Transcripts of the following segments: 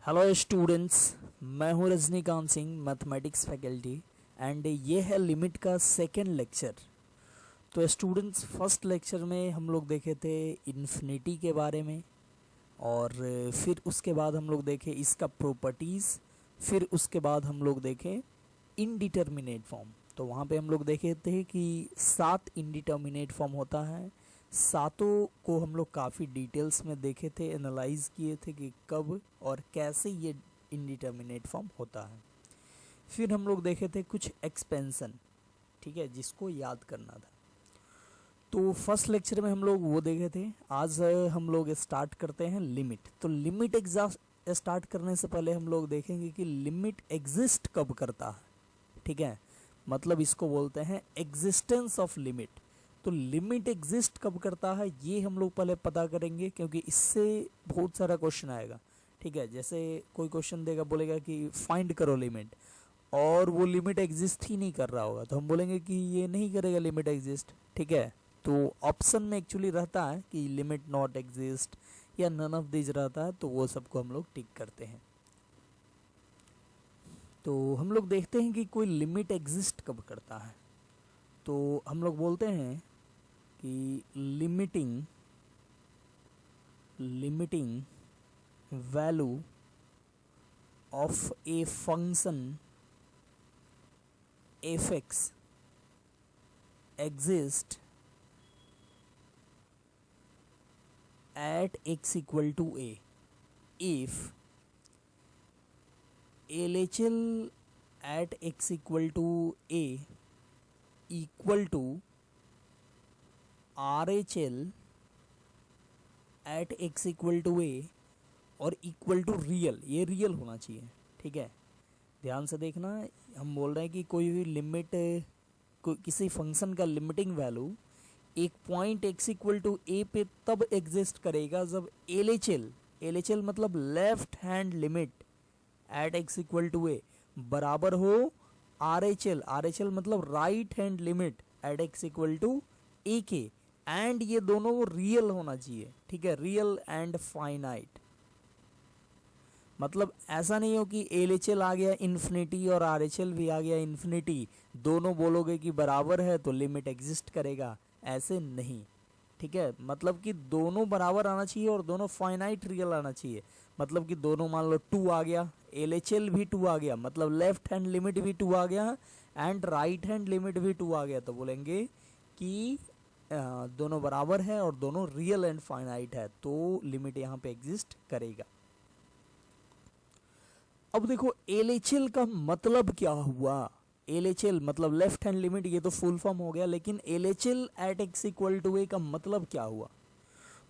Hello students, मैं हूं Rajinikanth Singh, mathematics faculty, and ये है लिमिट का सेकेंड लेक्चर। तो स्टूडेंट्स, फर्स्ट लेक्चर में हम लोग देखे थे इन्फिनिटी के बारे में, और फिर उसके बाद हम लोग देखे इसका प्रॉपर्टीज़, फिर उसके बाद हम लोग देखे इनडिटर्मिनेट फॉर्म। तो वहाँ पे हम लोग देखे थे कि 7 इनडिटर्मिनेट फॉर्म होता है। सातों को हम लोग काफ़ी डिटेल्स में देखे थे, एनालाइज किए थे कि कब और कैसे ये इनडिटर्मिनेट फॉर्म होता है। फिर हम लोग देखे थे कुछ एक्सपेंशन, ठीक है, जिसको याद करना था। तो फर्स्ट लेक्चर में हम लोग वो देखे थे। आज हम लोग स्टार्ट करते हैं लिमिट। तो लिमिट एग्जास्ट स्टार्ट करने से पहले हम लोग देखेंगे कि लिमिट एग्जिस्ट कब करता है, ठीक है, मतलब इसको बोलते हैं एग्जिस्टेंस ऑफ लिमिट। तो लिमिट एग्जिस्ट कब करता है ये हम लोग पहले पता करेंगे, क्योंकि इससे बहुत सारा क्वेश्चन आएगा, ठीक है। जैसे कोई क्वेश्चन देगा, बोलेगा कि फाइंड करो लिमिट, और वो लिमिट एग्जिस्ट ही नहीं कर रहा होगा, तो हम बोलेंगे कि ये नहीं करेगा लिमिट एग्जिस्ट, ठीक है। तो ऑप्शन में एक्चुअली रहता है कि लिमिट नॉट एग्जिस्ट या नन ऑफ दिस रहता है, तो वो सबको हम लोग टिक करते हैं। तो हम लोग देखते हैं कि कोई लिमिट एग्जिस्ट कब करता है। तो हम लोग बोलते हैं कि limiting value of a function f x exist at x equal to a if LHL at x equal to a equal to RHL at x equal to a और इक्वल टू रियल, ये real होना चाहिए, ठीक है। ध्यान से देखना, हम बोल रहे हैं कि कोई भी लिमिट, किसी फंक्शन का लिमिटिंग वैल्यू एक point x equal to a पे तब एग्जिस्ट करेगा जब LHL मतलब left hand limit at x equal to A बराबर हो RHL मतलब right hand limit at x equal to A के, एंड ये दोनों रियल होना चाहिए, ठीक है, रियल एंड फाइनाइट। मतलब ऐसा नहीं हो कि LHL आ गया इन्फिनिटी और RHL भी आ गया इन्फिनिटी, दोनों बोलोगे कि बराबर है तो लिमिट एग्जिस्ट करेगा, ऐसे नहीं, ठीक है। मतलब कि दोनों बराबर आना चाहिए और दोनों फाइनाइट रियल आना चाहिए। मतलब कि दोनों, मान लो 2 आ गया, LHL भी 2 आ गया, मतलब लेफ्ट हैंड लिमिट भी 2 आ गया एंड राइट हैंड लिमिट भी 2 आ गया, तो बोलेंगे कि दोनों बराबर है और दोनों रियल एंड फाइनाइट है, तो लिमिट यहाँ पे एग्जिस्ट करेगा। अब देखो LHL का मतलब क्या हुआ। LHL मतलब लेफ्ट हैंड लिमिट, ये तो फुल फॉर्म हो गया, लेकिन LHL at x equal to A का मतलब क्या हुआ।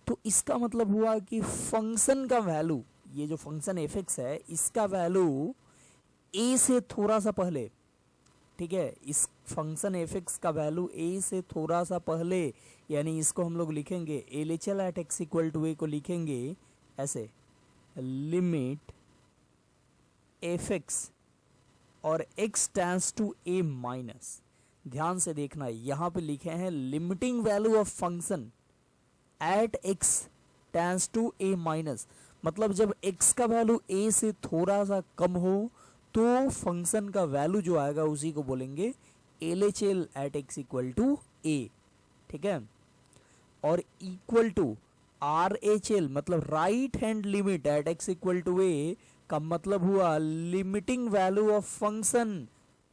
तो इसका मतलब हुआ कि फंक्शन का वैल्यू, ये जो फंक्शन एफ एक्स है, इसका वैल्यू ए से थोड़ा सा पहले, ठीक है, इस फंक्शन एफ एक्स का वैल्यू ए से थोड़ा सा पहले, यानी इसको हम लोग लिखेंगे LHL at x equal to A को लिखेंगे ऐसे, लिमिट एफ एक्स और x tends to a minus. ध्यान से देखना, यहां पे लिखे हैं limiting value of function at x tends to a minus, मतलब जब x का वैल्यू a से थोड़ा सा कम हो तो फंक्शन का वैल्यू जो आएगा उसी को बोलेंगे LHL at x equal to a, ठीक है। और इक्वल टू RHL मतलब right hand limit at x equal to a का मतलब हुआ limiting value of function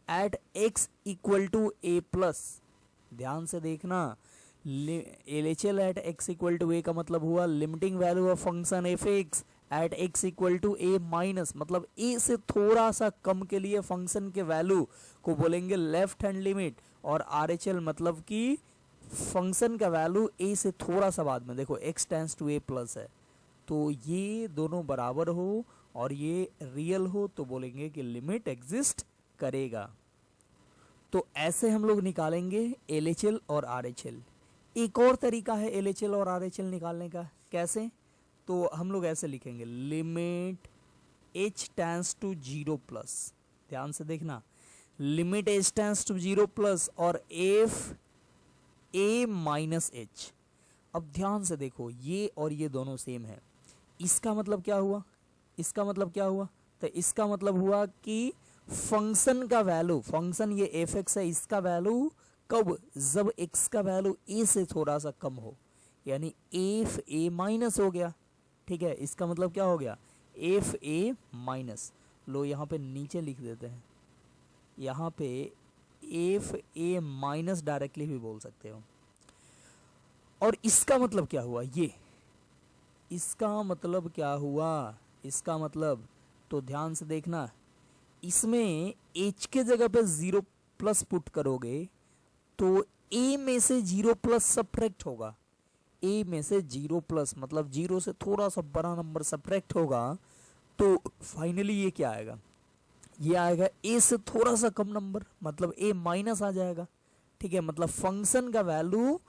at x equal to a plus. ध्यान से देखना, LHL at x equal to a का मतलब हुआ limiting value of function f x at x equal to a minus, मतलब a से थोड़ा सा कम के लिए फंक्शन के वैल्यू को बोलेंगे लेफ्ट हैंड लिमिट, और RHL मतलब कि फंक्शन का वैल्यू a से थोड़ा सा बाद में, देखो x tends to a plus है, तो ये दोनों बराबर हो और ये रियल हो तो बोलेंगे कि लिमिट एग्जिस्ट करेगा। तो ऐसे हम लोग निकालेंगे LHL और RHL। एक और तरीका है LHL और RHL निकालने का, कैसे, तो हम लोग ऐसे लिखेंगे limit h tends to 0 plus. ध्यान से देखना, limit h tends to 0 plus और f a माइनस h। अब ध्यान से देखो, ये और ये दोनों सेम है, इसका मतलब क्या हुआ, इसका मतलब क्या हुआ? तो इसका मतलब हुआ कि फंक्शन का वैल्यू, फंक्शन ये एफ एक्स है, इसका वैल्यू कब? जब एक्स का वैल्यू ए से थोड़ा सा कम हो, यानी एफ ए माइनस हो गया। ठीक है, इसका मतलब क्या हो गया? F A minus. लो यहाँ पे नीचे लिख देते हैं, यहाँ पे एफ ए माइनस डायरेक्टली भी बोल सकते हो। और इसका मतलब क्या हुआ? ये इसका मतलब क्या हुआ? इसका मतलब, तो ध्यान से देखना, इसमें h के जगह पे 0 प्लस पुट करोगे तो a में से 0 प्लस सब्ट्रैक्ट होगा। a में से 0 प्लस मतलब 0 से थोड़ा सा बड़ा नंबर सब्ट्रैक्ट होगा, तो फाइनली ये क्या आएगा? ये आएगा a से थोड़ा सा कम नंबर, मतलब a माइनस आ जाएगा। ठीक है, मतलब फंक्शन का वैल्यू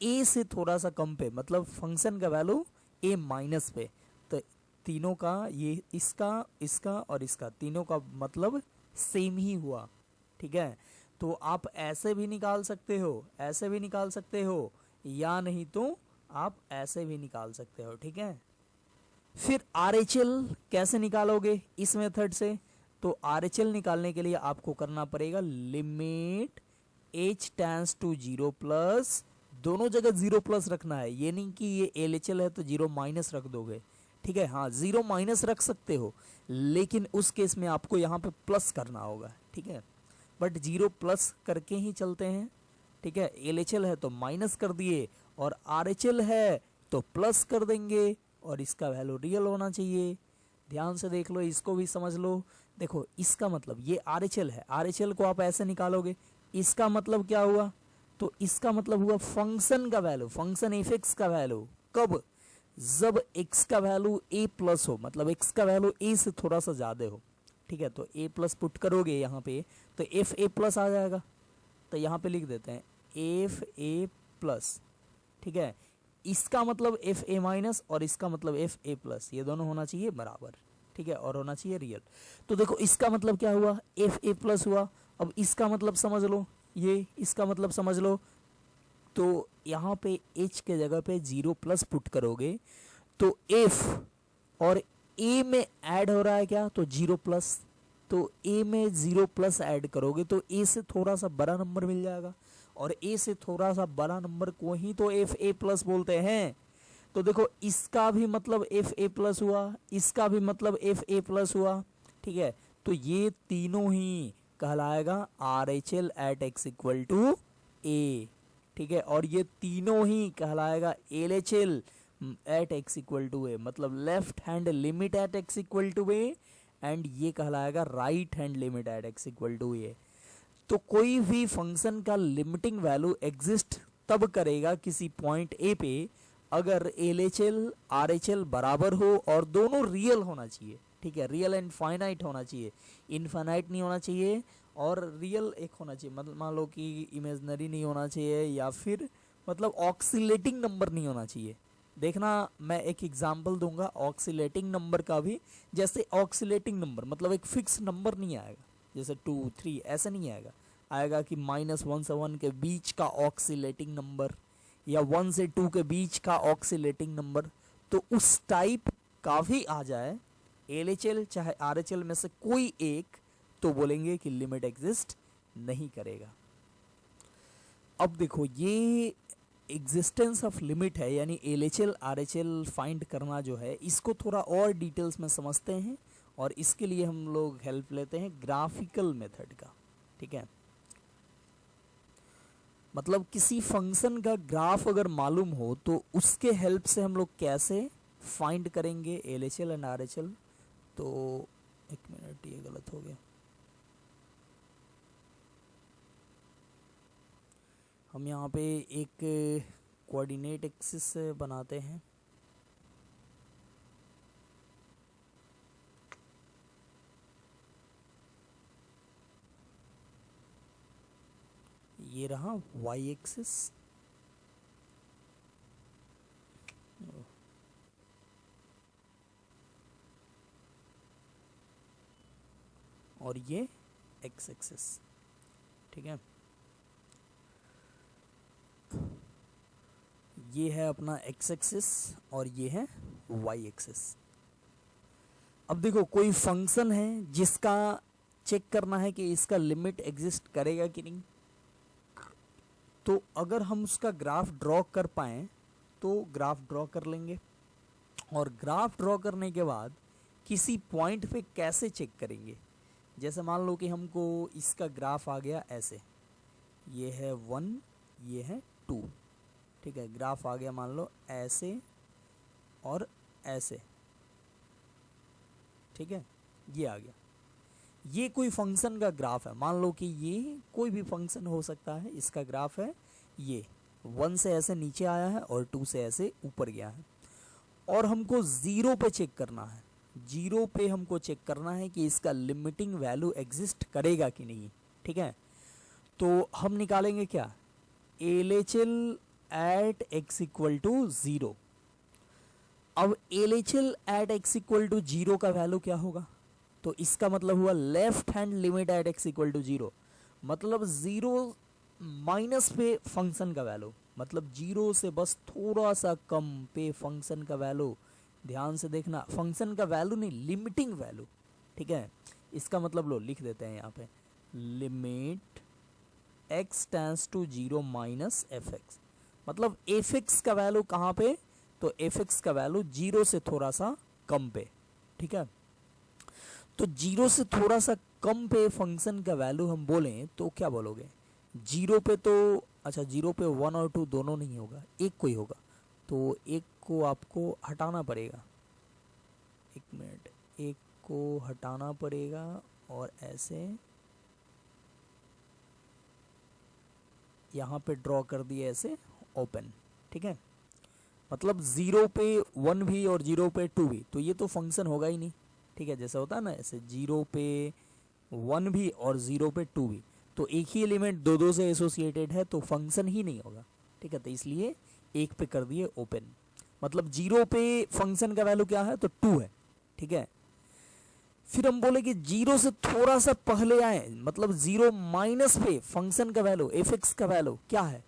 a से थोड़ा सा कम पे, मतलब फंक्शन का वैल्यू a माइनस पे। तो तीनों का, ये इसका और इसका, तीनों का मतलब सेम ही हुआ। ठीक है, तो आप ऐसे भी निकाल सकते हो, ऐसे भी निकाल सकते हो, या नहीं तो आप ऐसे भी निकाल सकते हो। ठीक है, फिर RHL कैसे निकालोगे इस मेथड से? तो RHL निकालने के लिए आपको करना पड़ेगा limit h tends to 0 plus, दोनों जगह 0 प्लस रखना है, ये नहीं कि ये LHL है तो 0 माइनस रख दोगे। ठीक है, हाँ 0 माइनस रख सकते हो, लेकिन उस केस में आपको यहाँ पे प्लस करना होगा। ठीक है, बट 0 प्लस करके ही चलते हैं। ठीक है, LHL है तो माइनस कर दिए, और RHL है तो प्लस कर देंगे, और इसका वैल्यू रियल होना चाहिए। ध्यान से देख लो, इसको भी समझ लो। देखो इसका मतलब ये RHL है, RHL को आप ऐसे निकालोगे, इसका मतलब क्या हुआ? तो इसका मतलब हुआ फंक्शन का वैल्यू, फंक्शन एफ एक्स का वैल्यू कब? जब x का वैल्यू a प्लस हो, मतलब x का वैल्यू a से थोड़ा सा ज्यादा हो। ठीक है, तो a प्लस पुट करोगे यहाँ पे तो एफ ए प्लस आ जाएगा। तो यहाँ पे लिख देते हैं एफ ए प्लस। ठीक है, इसका मतलब एफ ए माइनस और इसका मतलब एफ ए प्लस, ये दोनों होना चाहिए बराबर। ठीक है, और होना चाहिए रियल। तो देखो इसका मतलब क्या हुआ? एफ ए प्लस हुआ। अब इसका मतलब समझ लो, ये इसका मतलब समझ लो। तो यहाँ पे h के जगह पे 0 प्लस पुट करोगे तो f और a में ऐड हो रहा है क्या? तो 0 प्लस, तो a में 0 प्लस ऐड करोगे तो a से थोड़ा सा बड़ा नंबर मिल जाएगा, और a से थोड़ा सा बड़ा नंबर को ही तो एफ ए प्लस बोलते हैं। तो देखो इसका भी मतलब एफ ए प्लस हुआ, इसका भी मतलब एफ ए प्लस हुआ। ठीक है, तो ये तीनों ही कहलाएगा RHL at x equal to A. ठीक है, और ये तीनों ही कहलाएगा LHL at x equal to A, मतलब left hand limit at x equal to A, and ये कहलाएगा right hand limit at x equal to A. तो कोई भी फंक्शन का लिमिटिंग वैल्यू एग्जिस्ट तब करेगा किसी पॉइंट ए पे अगर LHL RHL बराबर हो और दोनों रियल होना चाहिए। ठीक है, रियल एंड फाइनाइट होना चाहिए, इनफाइनाइट नहीं होना चाहिए, और रियल एक होना चाहिए, मतलब मान लो कि इमेजनरी नहीं होना चाहिए, या फिर मतलब ऑक्सीलेटिंग नंबर नहीं होना चाहिए। देखना मैं एक एग्जांपल दूंगा ऑक्सीलेटिंग नंबर का भी। जैसे ऑक्सीलेटिंग नंबर मतलब एक फिक्स नंबर नहीं आएगा, जैसे 2 3 ऐसा नहीं आएगा, आएगा कि -1 से 1 के बीच का ऑक्सीलेटिंग नंबर, या 1 से 2 के बीच का ऑक्सीलेटिंग नंबर। तो उस टाइप का भी आ जाए LHL चाहे RHL में से कोई एक, तो बोलेंगे कि लिमिट एग्जिस्ट नहीं करेगा। अब देखो ये एग्जिस्टेंस ऑफ लिमिट है, यानी LHL RHL फाइंड करना जो है, इसको थोड़ा और डिटेल्स में समझते हैं, और इसके लिए हम लोग हेल्प लेते हैं ग्राफिकल मेथड का। ठीक है, मतलब किसी फंक्शन का ग्राफ अगर मालूम हो तो उसके हेल्प से हम लोग कैसे फाइंड करेंगे LHL एंड RHL। तो एक मिनट, ये गलत हो गया। हम यहाँ पे एक कोऑर्डिनेट एक्सिस बनाते हैं। ये रहा y एक्सिस, और ये x एक्सिस। ठीक है, ये है अपना x एक्सिस और ये है y एक्सिस। अब देखो कोई फंक्शन है जिसका चेक करना है कि इसका लिमिट एग्जिस्ट करेगा कि नहीं। तो अगर हम उसका ग्राफ ड्रॉ कर पाएँ तो ग्राफ ड्रॉ कर लेंगे, और ग्राफ ड्रॉ करने के बाद किसी पॉइंट पे कैसे चेक करेंगे। जैसे मान लो कि हमको इसका ग्राफ आ गया ऐसे, ये है 1, ये है 2, ठीक है। ग्राफ आ गया मान लो ऐसे और ऐसे, ठीक है, ये आ गया। ये कोई फंक्शन का ग्राफ है, मान लो कि ये कोई भी फंक्शन हो सकता है, इसका ग्राफ है ये 1 से ऐसे नीचे आया है और 2 से ऐसे ऊपर गया है, और हमको 0 पे चेक करना है। 0 पे हमको चेक करना है कि इसका लिमिटिंग वैल्यू एग्जिस्ट करेगा कि नहीं, ठीक है। तो हम निकालेंगे क्या, LHL at x equal to 0। अब LHL at x equal to 0 का वैल्यू क्या होगा, तो इसका मतलब हुआ left hand limit at x equal to 0, मतलब 0 माइनस पे फंक्शन का वैल्यू, मतलब 0 से बस थोड़ा सा कम पे फंक्शन का वैल्यू। ध्यान से देखना, फंक्शन का वैल्यू नहीं, लिमिटिंग वैल्यू, ठीक है। इसका मतलब लो लिख देते हैं यहाँ पे, limit x tends to 0 minus fx, मतलब fx का वैल्यू कहाँ पे, तो fx का वैल्यू 0 से थोड़ा सा कम पे, ठीक है। तो 0 से थोड़ा सा कम पे फंक्शन का वैल्यू हम बोलें तो क्या बोलोगे, 0 पे तो अच्छा 0 पे 1 और 2 दोनों नहीं होगा, एक कोई होगा, तो एक को आपको हटाना पड़ेगा, एक मिनट, एक को हटाना पड़ेगा और ऐसे यहाँ पे ड्रॉ कर दिए ऐसे ओपन, ठीक है। मतलब 0 पे 1 भी और 0 पे 2 भी, तो ये तो फंक्शन होगा ही नहीं, ठीक है। जैसा होता है ना ऐसे 0 पे 1 भी और 0 पे 2 भी, तो एक ही एलिमेंट दो दो से एसोसिएटेड है तो फंक्शन ही नहीं होगा, ठीक है। तो इसलिए एक पे कर दिए ओपन, मतलब 0 पे फंक्शन का वैल्यू क्या है, तो 2 है, ठीक है। फिर हम बोले कि 0 से थोड़ा सा पहले आए, मतलब 0 माइनस पे फंक्शन का वैल्यू fx का वैल्यू क्या है,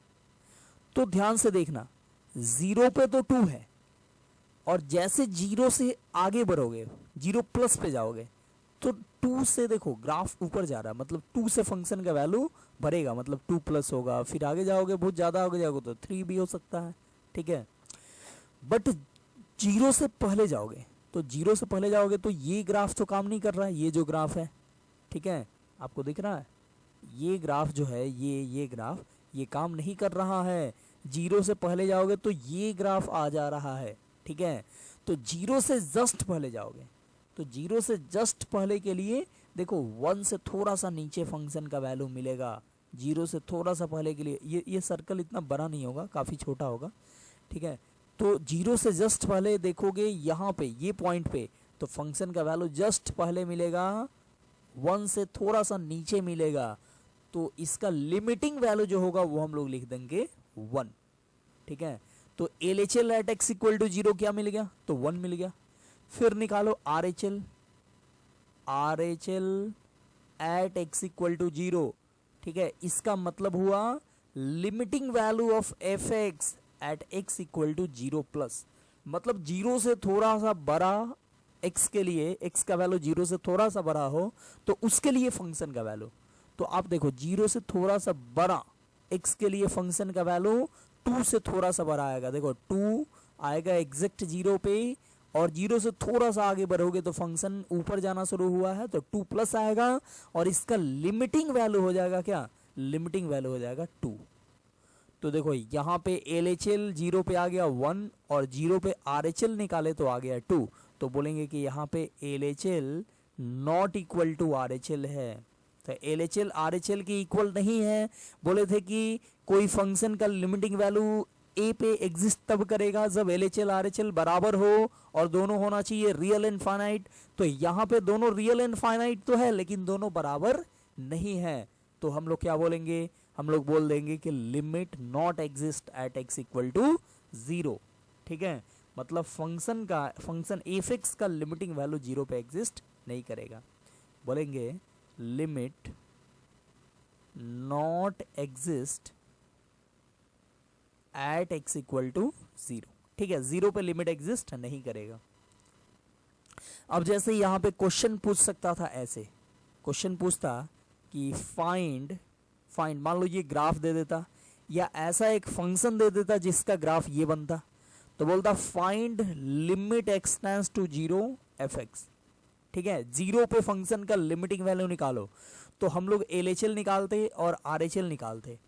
तो ध्यान से देखना, 0 पे तो 2 है, और जैसे 0 से आगे बढ़ोगे 0 प्लस पे जाओगे तो 2 से देखो ग्राफ ऊपर जा रहा है, मतलब 2 से फंक्शन का वैल्यू बढ़ेगा, मतलब 2 प्लस होगा, फिर आगे जाओगे बहुत ज़्यादा आगे जाओगे तो 3 भी हो सकता है, ठीक है। बट 0 से पहले जाओगे, तो 0 से पहले जाओगे तो ये ग्राफ तो काम नहीं कर रहा है, ये जो ग्राफ है, ठीक है, आपको दिख रहा है ये ग्राफ जो है, ये ग्राफ ये काम नहीं कर रहा है। 0 से पहले जाओगे तो ये ग्राफ आ जा रहा है, ठीक है। तो 0 से जस्ट पहले जाओगे, तो 0 से जस्ट पहले के लिए देखो 1 से थोड़ा सा नीचे फंक्शन का वैल्यू मिलेगा। 0 से थोड़ा सा पहले के लिए ये सर्कल इतना बड़ा नहीं होगा, काफ़ी छोटा होगा, ठीक है। तो 0 से जस्ट पहले देखोगे यहाँ पे ये पॉइंट पे, तो फंक्शन का वैल्यू जस्ट पहले मिलेगा, 1 से थोड़ा सा नीचे मिलेगा, तो इसका लिमिटिंग वैल्यू जो होगा वो हम लोग लिख देंगे 1, ठीक है। तो LHL at x equal to 0 क्या मिल गया, तो 1 मिल गया। फिर निकालो RHL, RHL at x equal to 0, ठीक है। इसका मतलब हुआ limiting value of fx at x equal to 0 plus, मतलब 0 से थोड़ा सा बड़ा x के लिए, x का वैल्यू 0 से थोड़ा सा बड़ा हो तो उसके लिए फंक्शन का वैल्यू, तो आप देखो 0 से थोड़ा सा बड़ा x के लिए फंक्शन का वैल्यू 2 से थोड़ा सा बड़ा आएगा, देखो 2 आएगा एग्जैक्ट 0 पे, और 0 से थोड़ा सा आगे बढ़ोगे तो फंक्शन ऊपर जाना शुरू हुआ है तो 2 प्लस आएगा, और इसका लिमिटिंग वैल्यू हो जाएगा क्या, लिमिटिंग वैल्यू हो जाएगा 2। तो देखो यहाँ पे LHL 0 पे आ गया 1, और 0 पे RHL निकाले तो आ गया 2, तो बोलेंगे कि यहाँ पे LHL not equal to RHL है। तो LHL RHL के इक्वल नहीं है, बोले थे कि कोई फंक्शन का लिमिटिंग वैल्यू ए पे एग्जिस्ट तब करेगा जब LHL RHL बराबर हो, और दोनों होना चाहिए रियल एंड फाइनाइट। तो यहाँ पे दोनों रियल एंड फाइनाइट तो है लेकिन दोनों बराबर नहीं है, तो हम लोग क्या बोलेंगे, हम लोग बोल देंगे कि limit not exist at x equal to 0, ठीक है। मतलब फंक्शन fx का लिमिटिंग वैल्यू 0 पे एग्जिस्ट नहीं करेगा, बोलेंगे limit not exist at x equal to 0, ठीक है। 0 पे लिमिट एग्जिस्ट नहीं करेगा। अब जैसे यहाँ पे क्वेश्चन पूछ सकता था, ऐसे क्वेश्चन पूछता कि फाइंड फाइंड, मान लो ये ग्राफ दे देता, या ऐसा एक फंक्शन दे देता जिसका ग्राफ ये बनता, तो बोलता find limit x tends to 0 f x. ठीक है, 0 पे फंक्शन का लिमिटिंग वैल्यू निकालो, तो हम लोग एलएचएल निकालते और आरएचएल निकालते।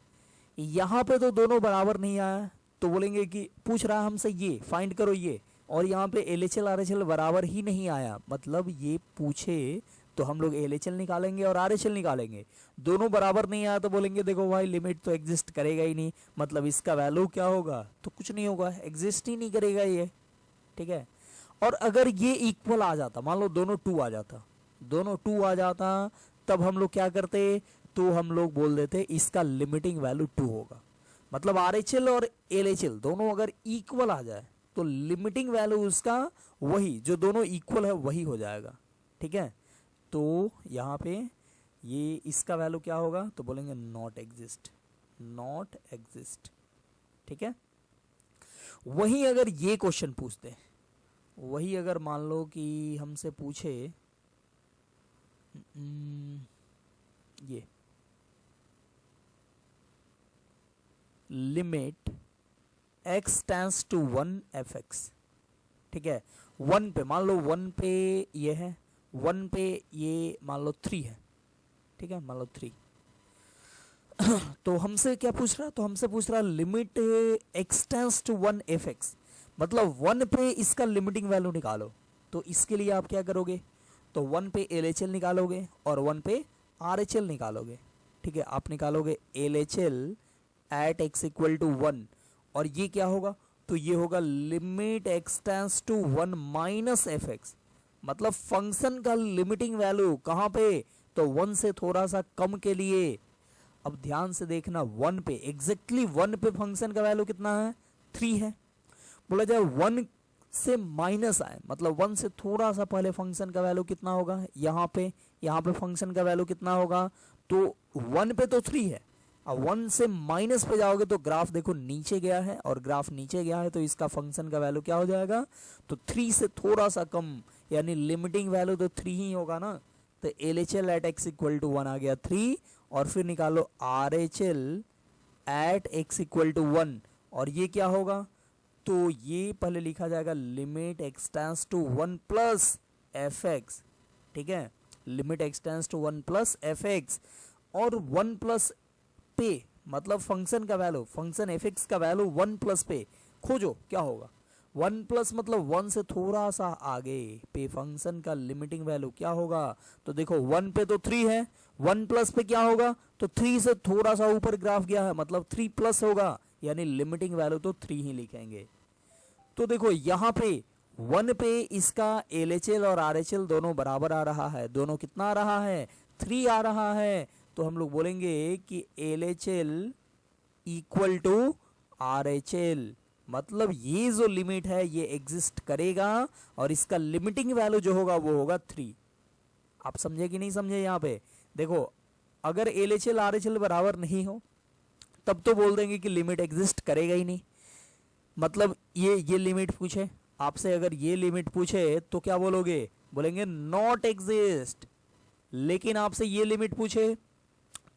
यहाँ पे तो दोनों बराबर नहीं आया, तो बोलेंगे कि पूछ रहा है हमसे ये फाइंड करो ये, और यहाँ पे एलएचएल आरएचएल बराबर ही नहीं आया, मतलब ये पूछे तो हम लोग एलएचएल निकालेंगे और आरएचएल निकालेंगे। दोनों बराबर नहीं आया तो बोलेंगे देखो भाई लिमिट तो एग्जिस्ट करेगा ही नहीं, मतलब इसका वैल्यू क्या होगा, तो कुछ नहीं होगा, एग्जिस्ट ही नहीं करेगा ये। ठीक है, और अगर ये इक्वल आ जाता, मान लो दोनों 2 आ जाता, दोनों 2 आ जाता, तब हम लोग क्या करते, तो हम लोग बोल देते इसका लिमिटिंग वैल्यू 2 होगा। मतलब आरएचएल और एलएचएल दोनों अगर इक्वल आ जाए तो लिमिटिंग वैल्यू उसका वही, जो दोनों इक्वल है वही हो जाएगा। ठीक है, तो यहाँ पे ये इसका वैल्यू क्या होगा, तो बोलेंगे नॉट एग्जिस्ट, नॉट एग्जिस्ट। ठीक है, वही अगर ये क्वेश्चन पूछते, वही अगर मान लो कि हमसे पूछे ये limit x tends to 1 f x. ठीक है, 1 पे मान लो 1 पे ये है, 1 पे ये मान लो 3 है। ठीक है, मान लो 3 तो हमसे क्या पूछ रहा है, तो हमसे पूछ रहा है limit x tends to 1 f x, मतलब 1 पे इसका लिमिटिंग वैल्यू निकालो। तो इसके लिए आप क्या करोगे, तो 1 पे एलएचएल निकालोगे और 1 पे आरएचएल निकालोगे। ठीक है, आप निकालोगे LHL at x equal to 1, और ये क्या होगा, तो ये होगा limit x tends to 1 minus f x, मतलब फंक्शन का लिमिटिंग वैल्यू कहाँ पे, तो 1 से थोड़ा सा कम के लिए। अब ध्यान से देखना, 1 पे एग्जैक्टली 1 पे फंक्शन का वैल्यू कितना है, 3 है। बोला जाए 1 से माइनस आए, मतलब 1 से थोड़ा सा पहले फंक्शन का वैल्यू कितना होगा, यहाँ पे फंक्शन का वैल्यू कितना होगा, तो 1 पे तो 3 है, अब 1 से माइनस पे जाओगे तो ग्राफ देखो नीचे गया है, और ग्राफ नीचे गया है तो इसका फंक्शन का वैल्यू क्या हो जाएगा, तो 3 से थोड़ा सा कम, यानी लिमिटिंग वैल्यू तो 3 ही होगा ना। तो LHL at x equal to 1 आ गया 3, और फिर निकालो RHL at x equal to 1, और ये क्या होगा, तो ये पहले लिखा जाएगा limit x tends to 1 plus f x. ठीक है, limit x tends to 1 plus f x, और 1 प्लस पे मतलब फंक्शन का वैल्यू, फंक्शन एफ एक्स का वैल्यू 1 प्लस पे खोजो क्या होगा, 1 प्लस मतलब 1 से थोड़ा सा आगे पे फंक्शन का लिमिटिंग वैल्यू क्या होगा, तो देखो 1 पे तो 3 है, 1 प्लस पे क्या होगा, तो 3 से थोड़ा सा ऊपर ग्राफ गया है, मतलब 3 प्लस होगा, यानी लिमिटिंग वैल्यू तो 3 ही लिखेंगे। तो देखो यहाँ पे 1 पे इसका एलएचएल और आरएचएल दोनों बराबर आ रहा है, दोनों कितना आ रहा है, 3 आ रहा है, तो हम लोग बोलेंगे कि एलएचएल इक्वल टू आरएचएल, मतलब ये जो लिमिट है ये एग्जिस्ट करेगा, और इसका लिमिटिंग वैल्यू जो होगा वो होगा 3। आप समझे कि नहीं समझे, यहाँ पे देखो अगर एलएचएल आरएचएल बराबर नहीं हो तब तो बोल देंगे कि लिमिट एग्जिस्ट करेगा ही नहीं, मतलब ये लिमिट पूछे आपसे, अगर ये लिमिट पूछे तो क्या बोलोगे, बोलेंगे नॉट एग्जिस्ट। लेकिन आपसे ये लिमिट पूछे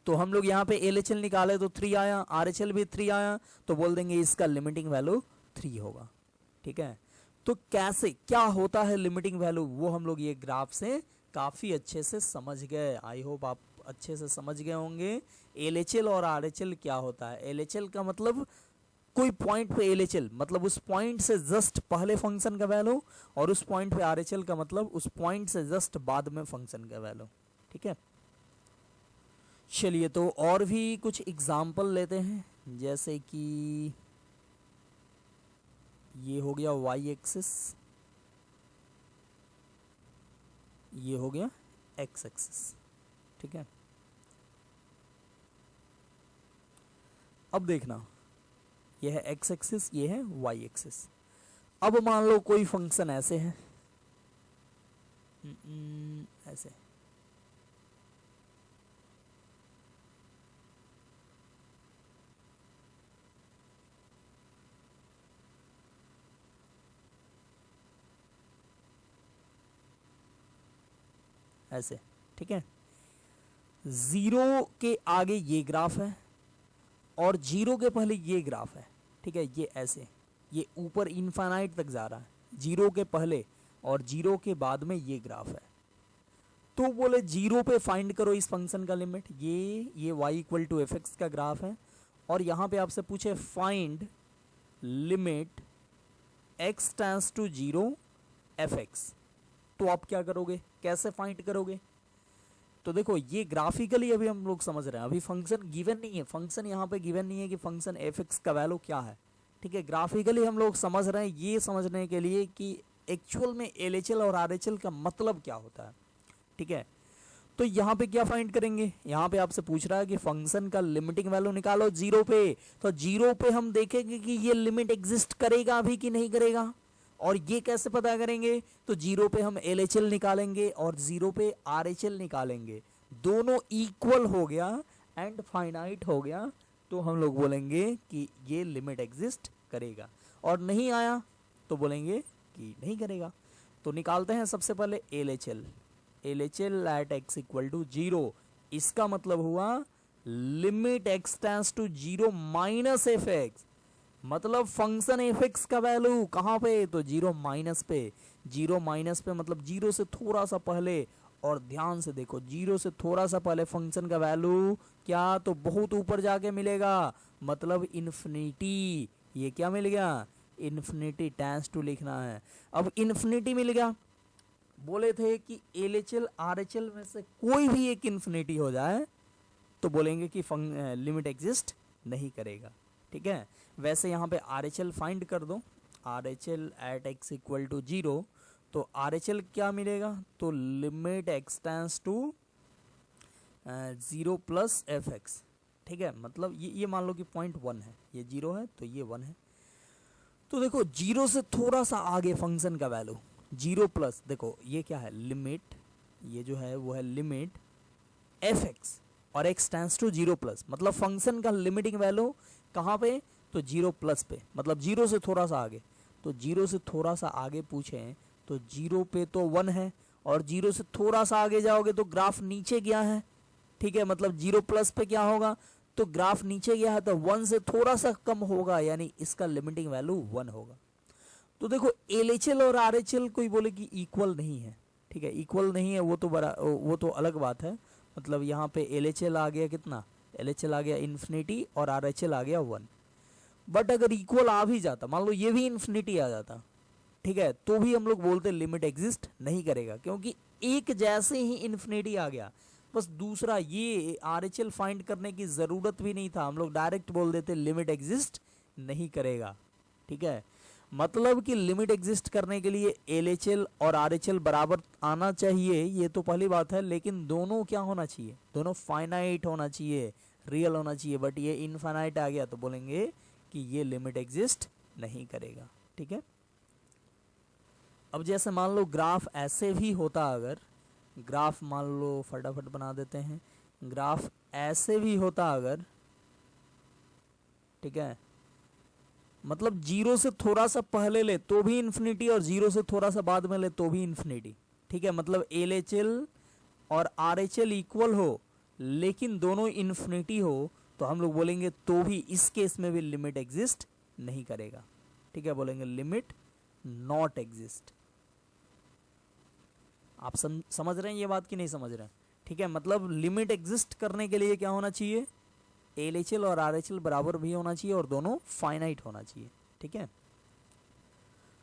तो हम लोग यहाँ पे एलएचएल निकाले तो 3 आया, आरएचएल भी 3 आया, तो बोल देंगे इसका लिमिटिंग वैल्यू 3 होगा। ठीक है, तो कैसे क्या होता है लिमिटिंग वैल्यू, वो हम लोग ये ग्राफ से काफ़ी अच्छे से समझ गए। आई होप आप अच्छे से समझ गए होंगे एलएचएल और आरएचएल क्या होता है। एलएचएल का मतलब कोई पॉइंट पे एलएचएल, मतलब उस पॉइंट से जस्ट पहले फंक्शन का वैल्यू, और उस पॉइंट पे आरएचएल का मतलब उस पॉइंट से जस्ट बाद में फंक्शन का वैल्यू। ठीक है, चलिए तो और भी कुछ एग्जाम्पल लेते हैं, जैसे कि ये हो गया वाई एक्सिस, ये हो गया एक्स एक्सिस। ठीक है, अब देखना ये है एक्स एक्सिस, ये है वाई एक्सिस। अब मान लो कोई फंक्शन ऐसे है, ऐसे, ऐसे, ठीक है। जीरो के आगे ये ग्राफ है और जीरो के पहले ये ग्राफ है, ठीक है। ये ऐसे, ये ऊपर इनफाइनाइट तक जा रहा है, जीरो के पहले और जीरो के बाद में ये ग्राफ है। तो बोले जीरो पे फाइंड करो इस फंक्शन का लिमिट, ये y equal to f x का ग्राफ है और यहाँ पे आपसे पूछे find limit x tends to zero f x, तो आप क्या करोगे, कैसे फाइंड करोगे? तो देखो ये ग्राफिकली अभी हम लोग समझ रहे हैं, अभी फंक्शन गिवन नहीं है, फंक्शन यहाँ पे गिवन नहीं है कि फंक्शन एफ एक्स का वैल्यू क्या है, ठीक है। ग्राफिकली हम लोग समझ रहे हैं ये समझने के लिए कि एक्चुअल में एलएचएल और आरएचएल का मतलब क्या होता है, ठीक है। तो यहाँ पे क्या फाइंड करेंगे, यहाँ पे आपसे पूछ रहा है कि फंक्शन का लिमिटिंग वैल्यू निकालो जीरो पे, तो जीरो पे हम देखेंगे कि ये लिमिट एग्जिस्ट करेगा भी कि नहीं करेगा, और ये कैसे पता करेंगे, तो जीरो पे हम एलएचएल निकालेंगे और जीरो पे आरएचएल निकालेंगे, दोनों इक्वल हो गया एंड फाइनाइट हो गया, तो हम लोग बोलेंगे कि ये लिमिट एग्जिस्ट करेगा, और नहीं आया तो बोलेंगे कि नहीं करेगा। तो निकालते हैं सबसे पहले LHL, LHL at x equal to zero, इसका मतलब हुआ limit x tends to zero minus f x, मतलब फंक्शन एफ एक्स का वैल्यू कहाँ पे, तो जीरो माइनस पे, जीरो माइनस पे मतलब जीरो से थोड़ा सा पहले, और ध्यान से देखो जीरो से थोड़ा सा पहले फंक्शन का वैल्यू क्या, तो बहुत ऊपर जाके मिलेगा, मतलब इन्फिनिटी, ये क्या मिल गया, इन्फिनिटी टेंड्स टू लिखना है। अब इन्फिनिटी मिल गया, बोले थे कि एलएचएल आरएचएल में से कोई भी एक इन्फिनिटी हो जाए तो बोलेंगे कि लिमिट एग्जिस्ट नहीं करेगा, ठीक है। वैसे यहाँ पे आरएचएल फाइंड कर दो, RHL at x equal to zero, तो आरएचएल क्या मिलेगा, तो limit x tends to zero plus f x, ठीक है। मतलब ये मान लो कि पॉइंट वन है, ये जीरो है तो ये वन है, तो देखो जीरो से थोड़ा सा आगे फंक्शन का वैल्यू जीरो प्लस, देखो ये क्या है लिमिट, ये जो है वो है लिमिट एफ एक्स और x tends to zero plus, मतलब फंक्शन का लिमिटिंग वैल्यू कहाँ पे, तो जीरो प्लस पे, मतलब जीरो से थोड़ा सा आगे, तो जीरो से थोड़ा सा आगे पूछें तो जीरो पे तो वन है, और जीरो से थोड़ा सा आगे जाओगे तो ग्राफ नीचे गया है, ठीक है, मतलब जीरो प्लस पे क्या होगा, तो ग्राफ नीचे गया है तो वन से थोड़ा सा कम होगा, यानी इसका लिमिटिंग वैल्यू वन होगा। तो देखो एलएचएल और आरएचएल कोई बोले कि इक्वल नहीं है, ठीक है, इक्वल नहीं है वो तो अलग बात है, मतलब यहाँ पे एलएचएल आ गया कितना, एलएचएल आ गया इन्फिनिटी और आरएचएल आ गया वन, बट अगर इक्वल आ भी जाता, मान लो ये भी इन्फिनिटी आ जाता, ठीक है, तो भी हम लोग बोलते लिमिट एग्जिस्ट नहीं करेगा, क्योंकि एक जैसे ही इन्फिनिटी आ गया, बस दूसरा ये आरएचएल फाइंड करने की जरूरत भी नहीं था, हम लोग डायरेक्ट बोल देते लिमिट एग्जिस्ट नहीं करेगा, ठीक है। मतलब कि लिमिट एग्जिस्ट करने के लिए एलएचएल और आरएचएल बराबर आना चाहिए, ये तो पहली बात है, लेकिन दोनों क्या होना चाहिए, दोनों फाइनाइट होना चाहिए, रियल होना चाहिए, बट ये इनफाइनाइट आ गया तो बोलेंगे कि ये लिमिट एग्जिस्ट नहीं करेगा, ठीक है। अब जैसे मान लो ग्राफ ऐसे भी होता, अगर ग्राफ मान लो फटाफट बना देते हैं, ग्राफ ऐसे भी होता अगर, ठीक है, मतलब जीरो से थोड़ा सा पहले ले तो भी इन्फिनिटी और जीरो से थोड़ा सा बाद में ले तो भी इन्फिनिटी, ठीक है, मतलब एलएचएल और आरएचएल इक्वल हो लेकिन दोनों इन्फिनिटी हो, तो हम लोग बोलेंगे तो भी इस केस में भी लिमिट एग्जिस्ट नहीं करेगा, ठीक है, बोलेंगे लिमिट नॉट एग्जिस्ट। आप समझ रहे हैं ये बात कि नहीं समझ रहे हैं, ठीक है, मतलब लिमिट एग्जिस्ट करने के लिए क्या होना चाहिए, एलएचएल और आरएचएल बराबर भी होना चाहिए और दोनों फाइनाइट होना चाहिए, ठीक है।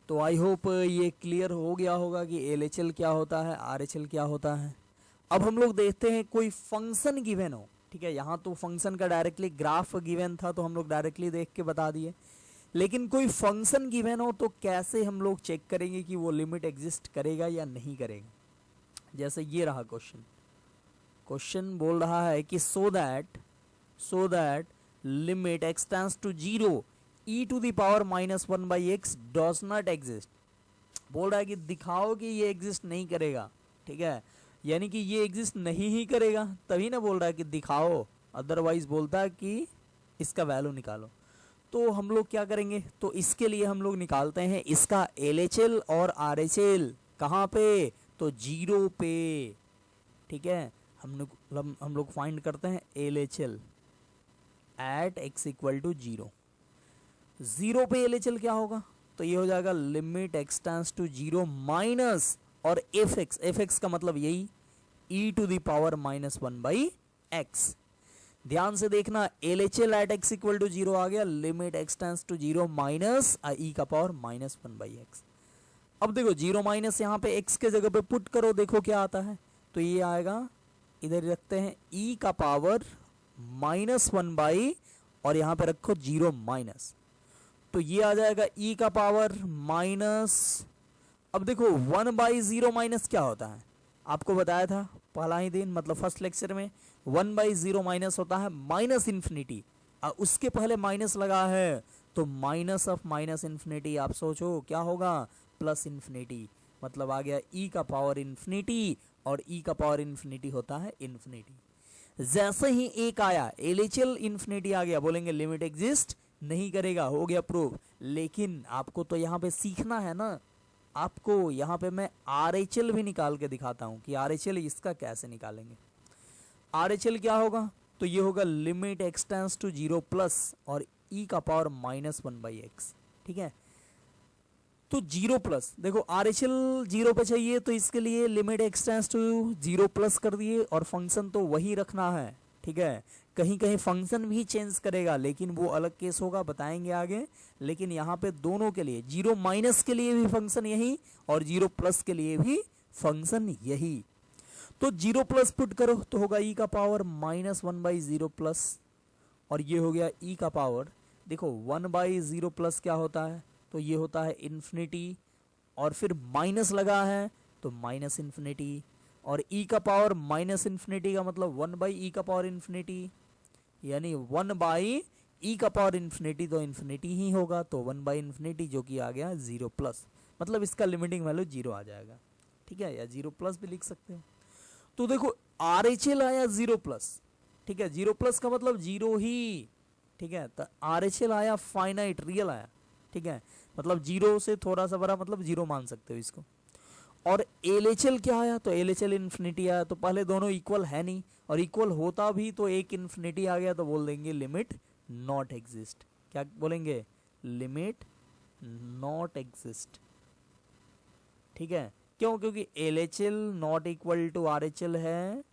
तो आई होप ये क्लियर हो गया होगा कि एलएचएल क्या होता है, आरएचएल क्या होता है। अब हम लोग देखते हैं कोई फंक्शन गिवन हो, ठीक है, यहाँ तो फंक्शन का डायरेक्टली ग्राफ गिवन था तो हम लोग डायरेक्टली देख के बता दिए, लेकिन कोई फंक्शन गिवन हो तो कैसे हम लोग चेक करेंगे कि वो लिमिट एग्जिस्ट करेगा या नहीं करेगा। जैसे ये रहा क्वेश्चन बोल रहा है कि so that limit x tends to zero e to the power minus one by x does not exist, बोल रहा है कि दिखाओ कि ये एग्जिस्ट नहीं करेगा, ठीक है, यानी कि ये एग्जिस्ट नहीं ही करेगा, तभी ना बोल रहा है कि दिखाओ, अदरवाइज बोलता है कि इसका वैल्यू निकालो। तो हम लोग क्या करेंगे, तो इसके लिए हम लोग निकालते हैं इसका एलएचएल और आरएचएल, कहाँ पे, तो जीरो पे, ठीक है। हम लोग फाइंड करते हैं LHL at x equal to 0। 0 पे LHL क्या होगा, तो ये हो जाएगा limit x tends to 0 minus और fx का मतलब यही e to the power -1/x। ध्यान से देखना, LHL at x equal to 0 आ गया, limit x tends to 0 minus e का पावर -1/x। अब देखो 0 माइनस यहाँ पे x के जगह पे पुट करो, देखो क्या आता है, तो ये आएगा, इधर रखते हैं e का पावर -1 और यहाँ पे रखो 0 माइनस, तो ये आ जाएगा e का पावर माइनस। अब देखो 1/0 माइनस क्या होता है, आपको बताया था पहला ही दिन, मतलब फर्स्ट लेक्चर में, 1/0 माइनस होता है माइनस इन्फिनिटी, उसके पहले माइनस लगा है तो माइनस ऑफ माइनस इन्फिनिटी, आप सोचो क्या होगा, प्लस इन्फिनिटी, मतलब आ गया e का पावर इन्फिनिटी, और e का पावर इन्फिनिटी होता है इन्फिनिटी। जैसे ही एक आया LHL इन्फिनिटी आ गया, बोलेंगे लिमिट एग्जिस्ट नहीं करेगा, हो गया प्रूफ। लेकिन आपको तो यहाँ पे सीखना है ना, आपको यहाँ पे मैं RHL भी निकाल के दिखाता हूँ कि RHL इसका कैसे निकालेंगे। RHL क्या होगा, तो ये होगा limit x tends to 0 plus और e का पावर -1/x, ठीक है। तो 0 प्लस, देखो RHL 0 पे चाहिए, तो इसके लिए limit x tends to 0 plus कर दिए, और फंक्शन तो वही रखना है, ठीक है। कहीं कहीं फंक्शन भी चेंज करेगा, लेकिन वो अलग केस होगा, बताएंगे आगे। लेकिन यहाँ पे दोनों के लिए, 0 माइनस के लिए भी फंक्शन यही और 0 प्लस के लिए भी फंक्शन यही। तो 0 प्लस पुट करो तो होगा e का पावर -1/0 प्लस, और ये हो गया e का पावर, देखो 1/0 प्लस क्या होता है, तो ये होता है इन्फिनिटी, और फिर माइनस लगा है तो माइनस इन्फिनिटी, और e का पावर माइनस इन्फिनिटी का मतलब 1/e का पावर इन्फिनिटी, यानी 1/e का पावर इन्फिनिटी तो इन्फिनिटी ही होगा, तो 1/इन्फिनिटी जो कि आ गया 0 प्लस, मतलब इसका लिमिटिंग वैल्यू 0 आ जाएगा, ठीक है, या 0 प्लस भी लिख सकते हो। तो देखो RHL आया 0 प्लस, ठीक है, 0 प्लस का मतलब 0 ही, ठीक है, तो RHL आया फाइनाइट रियल आया, ठीक है, मतलब 0 से थोड़ा सा बड़ा, मतलब 0 मान सकते हो इसको। और LHL क्या आया, तो LHL इन्फिनिटी आया, तो पहले दोनों इक्वल है नहीं, और इक्वल होता भी तो एक इन्फिनिटी आ गया, तो बोल देंगे लिमिट नॉट एग्जिस्ट। क्या बोलेंगे, लिमिट नॉट एग्जिस्ट, ठीक है। क्यों, क्योंकि LHL not equal to RHL है,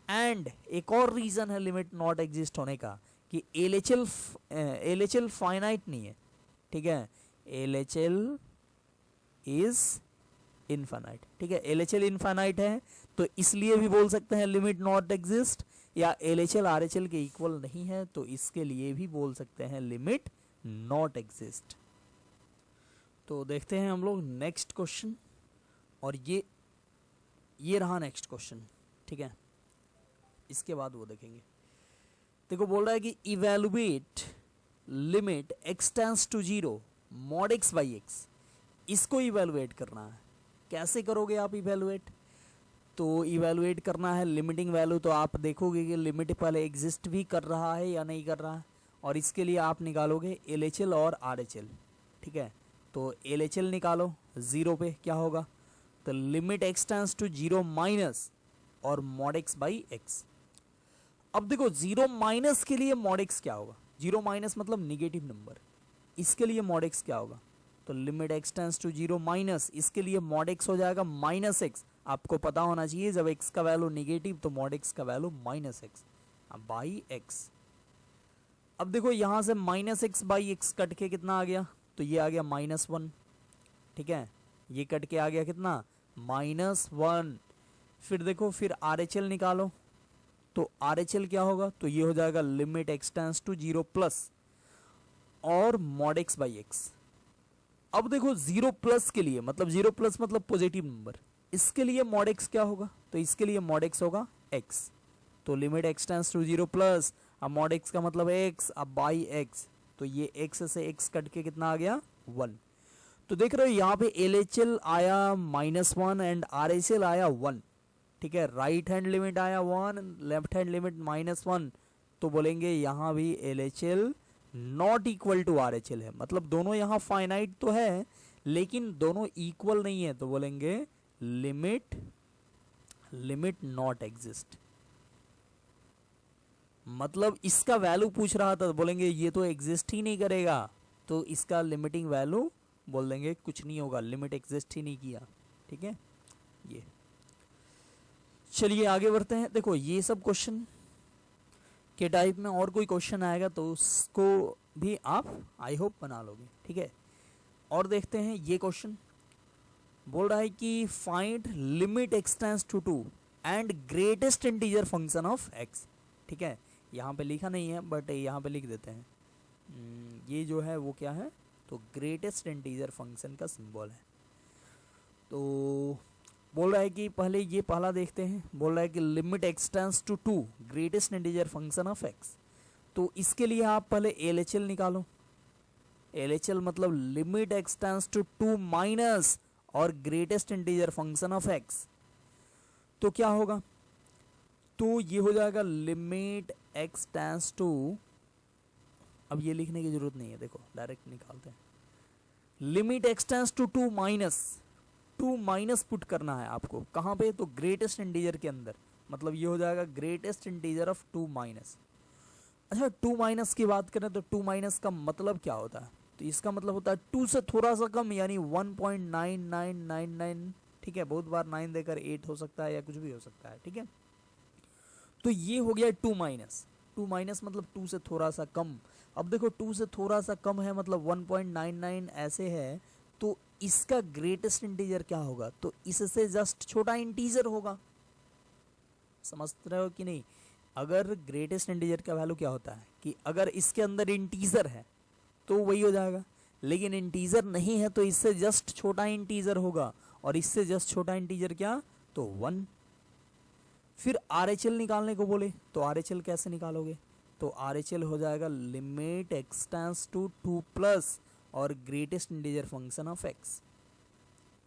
एंड एक और रीजन है लिमिट नॉट एग्जिस्ट होने का, कि LHL फाइनाइट नहीं है, ठीक है, LHL इज इनफाइनाइट, ठीक है, LHL इनफाइनाइट है, तो इसलिए भी बोल सकते हैं लिमिट नॉट एग्जिस्ट, या LHL RHL के इक्वल नहीं है, तो इसके लिए भी बोल सकते हैं लिमिट नॉट एग्जिस्ट। तो देखते हैं हम लोग नेक्स्ट क्वेश्चन, और ये रहा नेक्स्ट क्वेश्चन, ठीक है, इसके बाद वो देखेंगे। देखो बोल रहा है कि evaluate limit x tends to 0 mod x/x, इसको इवेलुएट करना है। कैसे करोगे आप इवेलुएट, तो इवेलुएट करना है लिमिटिंग वैल्यू, तो आप देखोगे कि लिमिट पहले एग्जिस्ट भी कर रहा है या नहीं कर रहा है, और इसके लिए आप निकालोगे LHL और RHL, ठीक है। तो LHL निकालो 0 पे क्या होगा, तो limit x tends to 0 minus और mod x/x। अब देखो 0 माइनस के लिए mod x क्या होगा, 0 माइनस मतलब निगेटिव नंबर, इसके लिए mod x क्या होगा, तो limit x tends to 0 minus, इसके लिए mod x हो जाएगा -x। आपको पता होना चाहिए जब x का वैल्यू निगेटिव तो mod x का वैल्यू -x बाई x। अब देखो यहां से -x बाई x कट के कितना आ गया, तो ये आ गया -1, ठीक है, ये कट के आ गया कितना, -1। फिर देखो फिर RHL निकालो, तो RHL क्या होगा, तो ये हो जाएगा limit x tends to 0 plus और mod x/x। अब देखो 0 प्लस के लिए, मतलब 0 प्लस मतलब पॉजिटिव नंबर, इसके लिए mod x क्या होगा, तो इसके लिए mod x होगा x, तो limit x tends to 0 plus, अब mod x का मतलब x, अब बाई x, तो ये x से x कट के कितना आ गया 1। तो देख रहे हो यहाँ पे LHL आया -1 एंड RHL आया 1, ठीक है, राइट हैंड लिमिट आया 1, लेफ्ट हैंड लिमिट -1, तो बोलेंगे यहाँ भी LHL not equal to RHL है, मतलब दोनों यहाँ फाइनाइट तो है लेकिन दोनों इक्वल नहीं है, तो बोलेंगे लिमिट लिमिट नॉट एग्जिस्ट। मतलब इसका वैल्यू पूछ रहा था, बोलेंगे ये तो एग्जिस्ट ही नहीं करेगा, तो इसका लिमिटिंग वैल्यू बोल देंगे कुछ नहीं होगा, लिमिट एग्जिस्ट ही नहीं किया। ठीक है, ये चलिए आगे बढ़ते हैं। देखो ये सब क्वेश्चन के टाइप में और कोई क्वेश्चन आएगा तो उसको भी आप आई होप बना लोगे। ठीक है, और देखते हैं ये क्वेश्चन बोल रहा है कि find limit x tends to 2 and greatest integer function of x. ठीक है, यहाँ पे लिखा नहीं है बट यहाँ पे लिख देते हैं। ये जो है वो क्या है, तो ग्रेटेस्ट इंटीजर फंक्शन का सिंबल है। तो बोल रहा है कि पहले ये पहला देखते हैं, बोल रहा है कि limit x tends to 2 greatest integer function of x. तो इसके लिए आप पहले LHL निकालो। LHL मतलब लिमिट एक्सटेंड्स टू 2 माइनस और greatest integer function of x. तो क्या होगा, तो ये हो जाएगा लिमिट एक्स टेंड्स टू, अब ये लिखने की जरूरत नहीं है, देखो डायरेक्ट निकालते हैं। Limit x tends to 2 minus, 2 minus put करना है आपको कहाँ पे, तो ग्रेटेस्ट इंटीजर के अंदर। मतलब ये हो जाएगा ग्रेटेस्ट इंटीजर ऑफ 2 माइनस। अच्छा 2 माइनस की बात करें तो 2 माइनस का मतलब क्या होता है, तो इसका मतलब होता है 2 से थोड़ा सा कम, यानी 1.9999। ठीक है, बहुत बार 9 देकर 8 हो सकता है या कुछ भी हो सकता है। ठीक है, तो ये हो गया 2 माइनस। 2 माइनस मतलब 2 से थोड़ा सा कम। अब देखो 2 से थोड़ा सा कम है मतलब 1.99 ऐसे है, तो इसका ग्रेटेस्ट इंटीजर क्या होगा, तो इससे जस्ट छोटा इंटीजर होगा। समझ रहे हो कि नहीं, अगर ग्रेटेस्ट इंटीजर का वैल्यू क्या होता है कि अगर इसके अंदर इंटीजर है तो वही हो जाएगा, लेकिन इंटीजर नहीं है तो इससे जस्ट छोटा इंटीजर होगा, और इससे जस्ट छोटा इंटीजर क्या, तो 1। फिर RHL निकालने को बोले तो RHL कैसे निकालोगे, तो RHL हो जाएगा limit x tends to 2 plus और greatest integer function of X.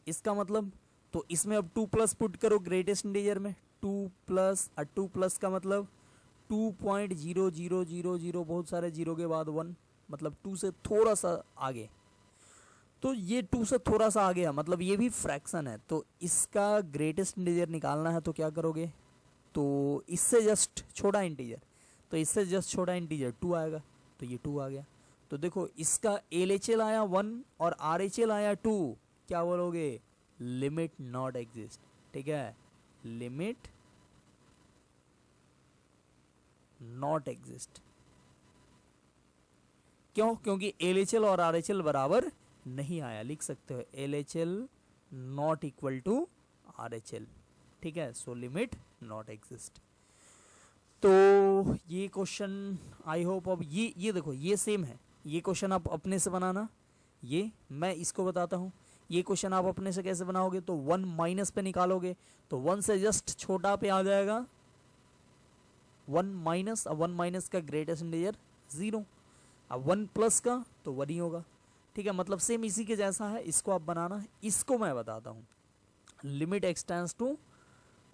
इसका मतलब, तो इसमें अब 2 प्लस पुट करो ग्रेटेस्ट इंटीजर में, 2 प्लस, 2 प्लस का मतलब 2.0000, बहुत सारे जीरो के बाद 1, मतलब 2 से थोड़ा सा आगे। तो ये 2 से थोड़ा सा आगे है, मतलब ये भी फ्रैक्शन है, तो इसका ग्रेटेस्ट इंटीजर निकालना है तो क्या करोगे, तो इससे जस्ट छोटा इंटीजर, तो इससे जस्ट छोटा इंटीजर 2 आएगा, तो ये 2 आ गया। तो देखो इसका LHL आया 1 और RHL आया 2, क्या बोलोगे, लिमिट नॉट एग्जिस्ट। ठीक है, लिमिट नॉट एग्जिस्ट। क्यों, क्योंकि LHL और RHL बराबर नहीं आया, लिख सकते हो LHL not equal to RHL। ठीक है, सो लिमिट नॉट एग्जिस्ट। तो ये क्वेश्चन आई होप, अब ये देखो ये सेम है, ये क्वेश्चन आप अपने से बनाना, ये मैं इसको बताता हूँ। ये क्वेश्चन आप अपने से कैसे बनाओगे, तो 1 माइनस पे निकालोगे तो 1 से जस्ट छोटा पे आ जाएगा 1 माइनस, अब 1 माइनस का ग्रेटेस्ट इंटीजर 0, अब 1 प्लस का तो 1 ही होगा। ठीक है, मतलब सेम इसी के जैसा है, इसको आप बनाना है। इसको मैं बताता हूँ, लिमिट एक्स टेंड्स टू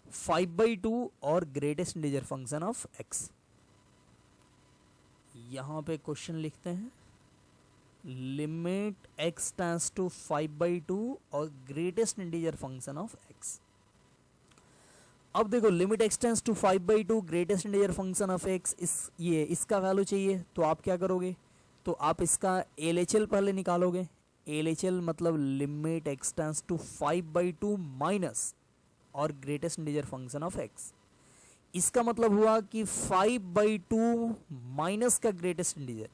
5/2 और greatest integer function of x. यहाँ पे क्वेश्चन लिखते हैं, लिमिट एक्स टेंड्स टू 5/2 और greatest integer function of x. अब देखो limit x tends to 5/2 greatest integer function of x, ये इसका वैल्यू चाहिए, तो आप क्या करोगे, तो आप इसका LHL पहले निकालोगे। LHL मतलब limit x tends to 5/2 minus और greatest integer function of X. इसका मतलब हुआ कि 5/2 माइनस का ग्रेटेस्ट इंटीजर,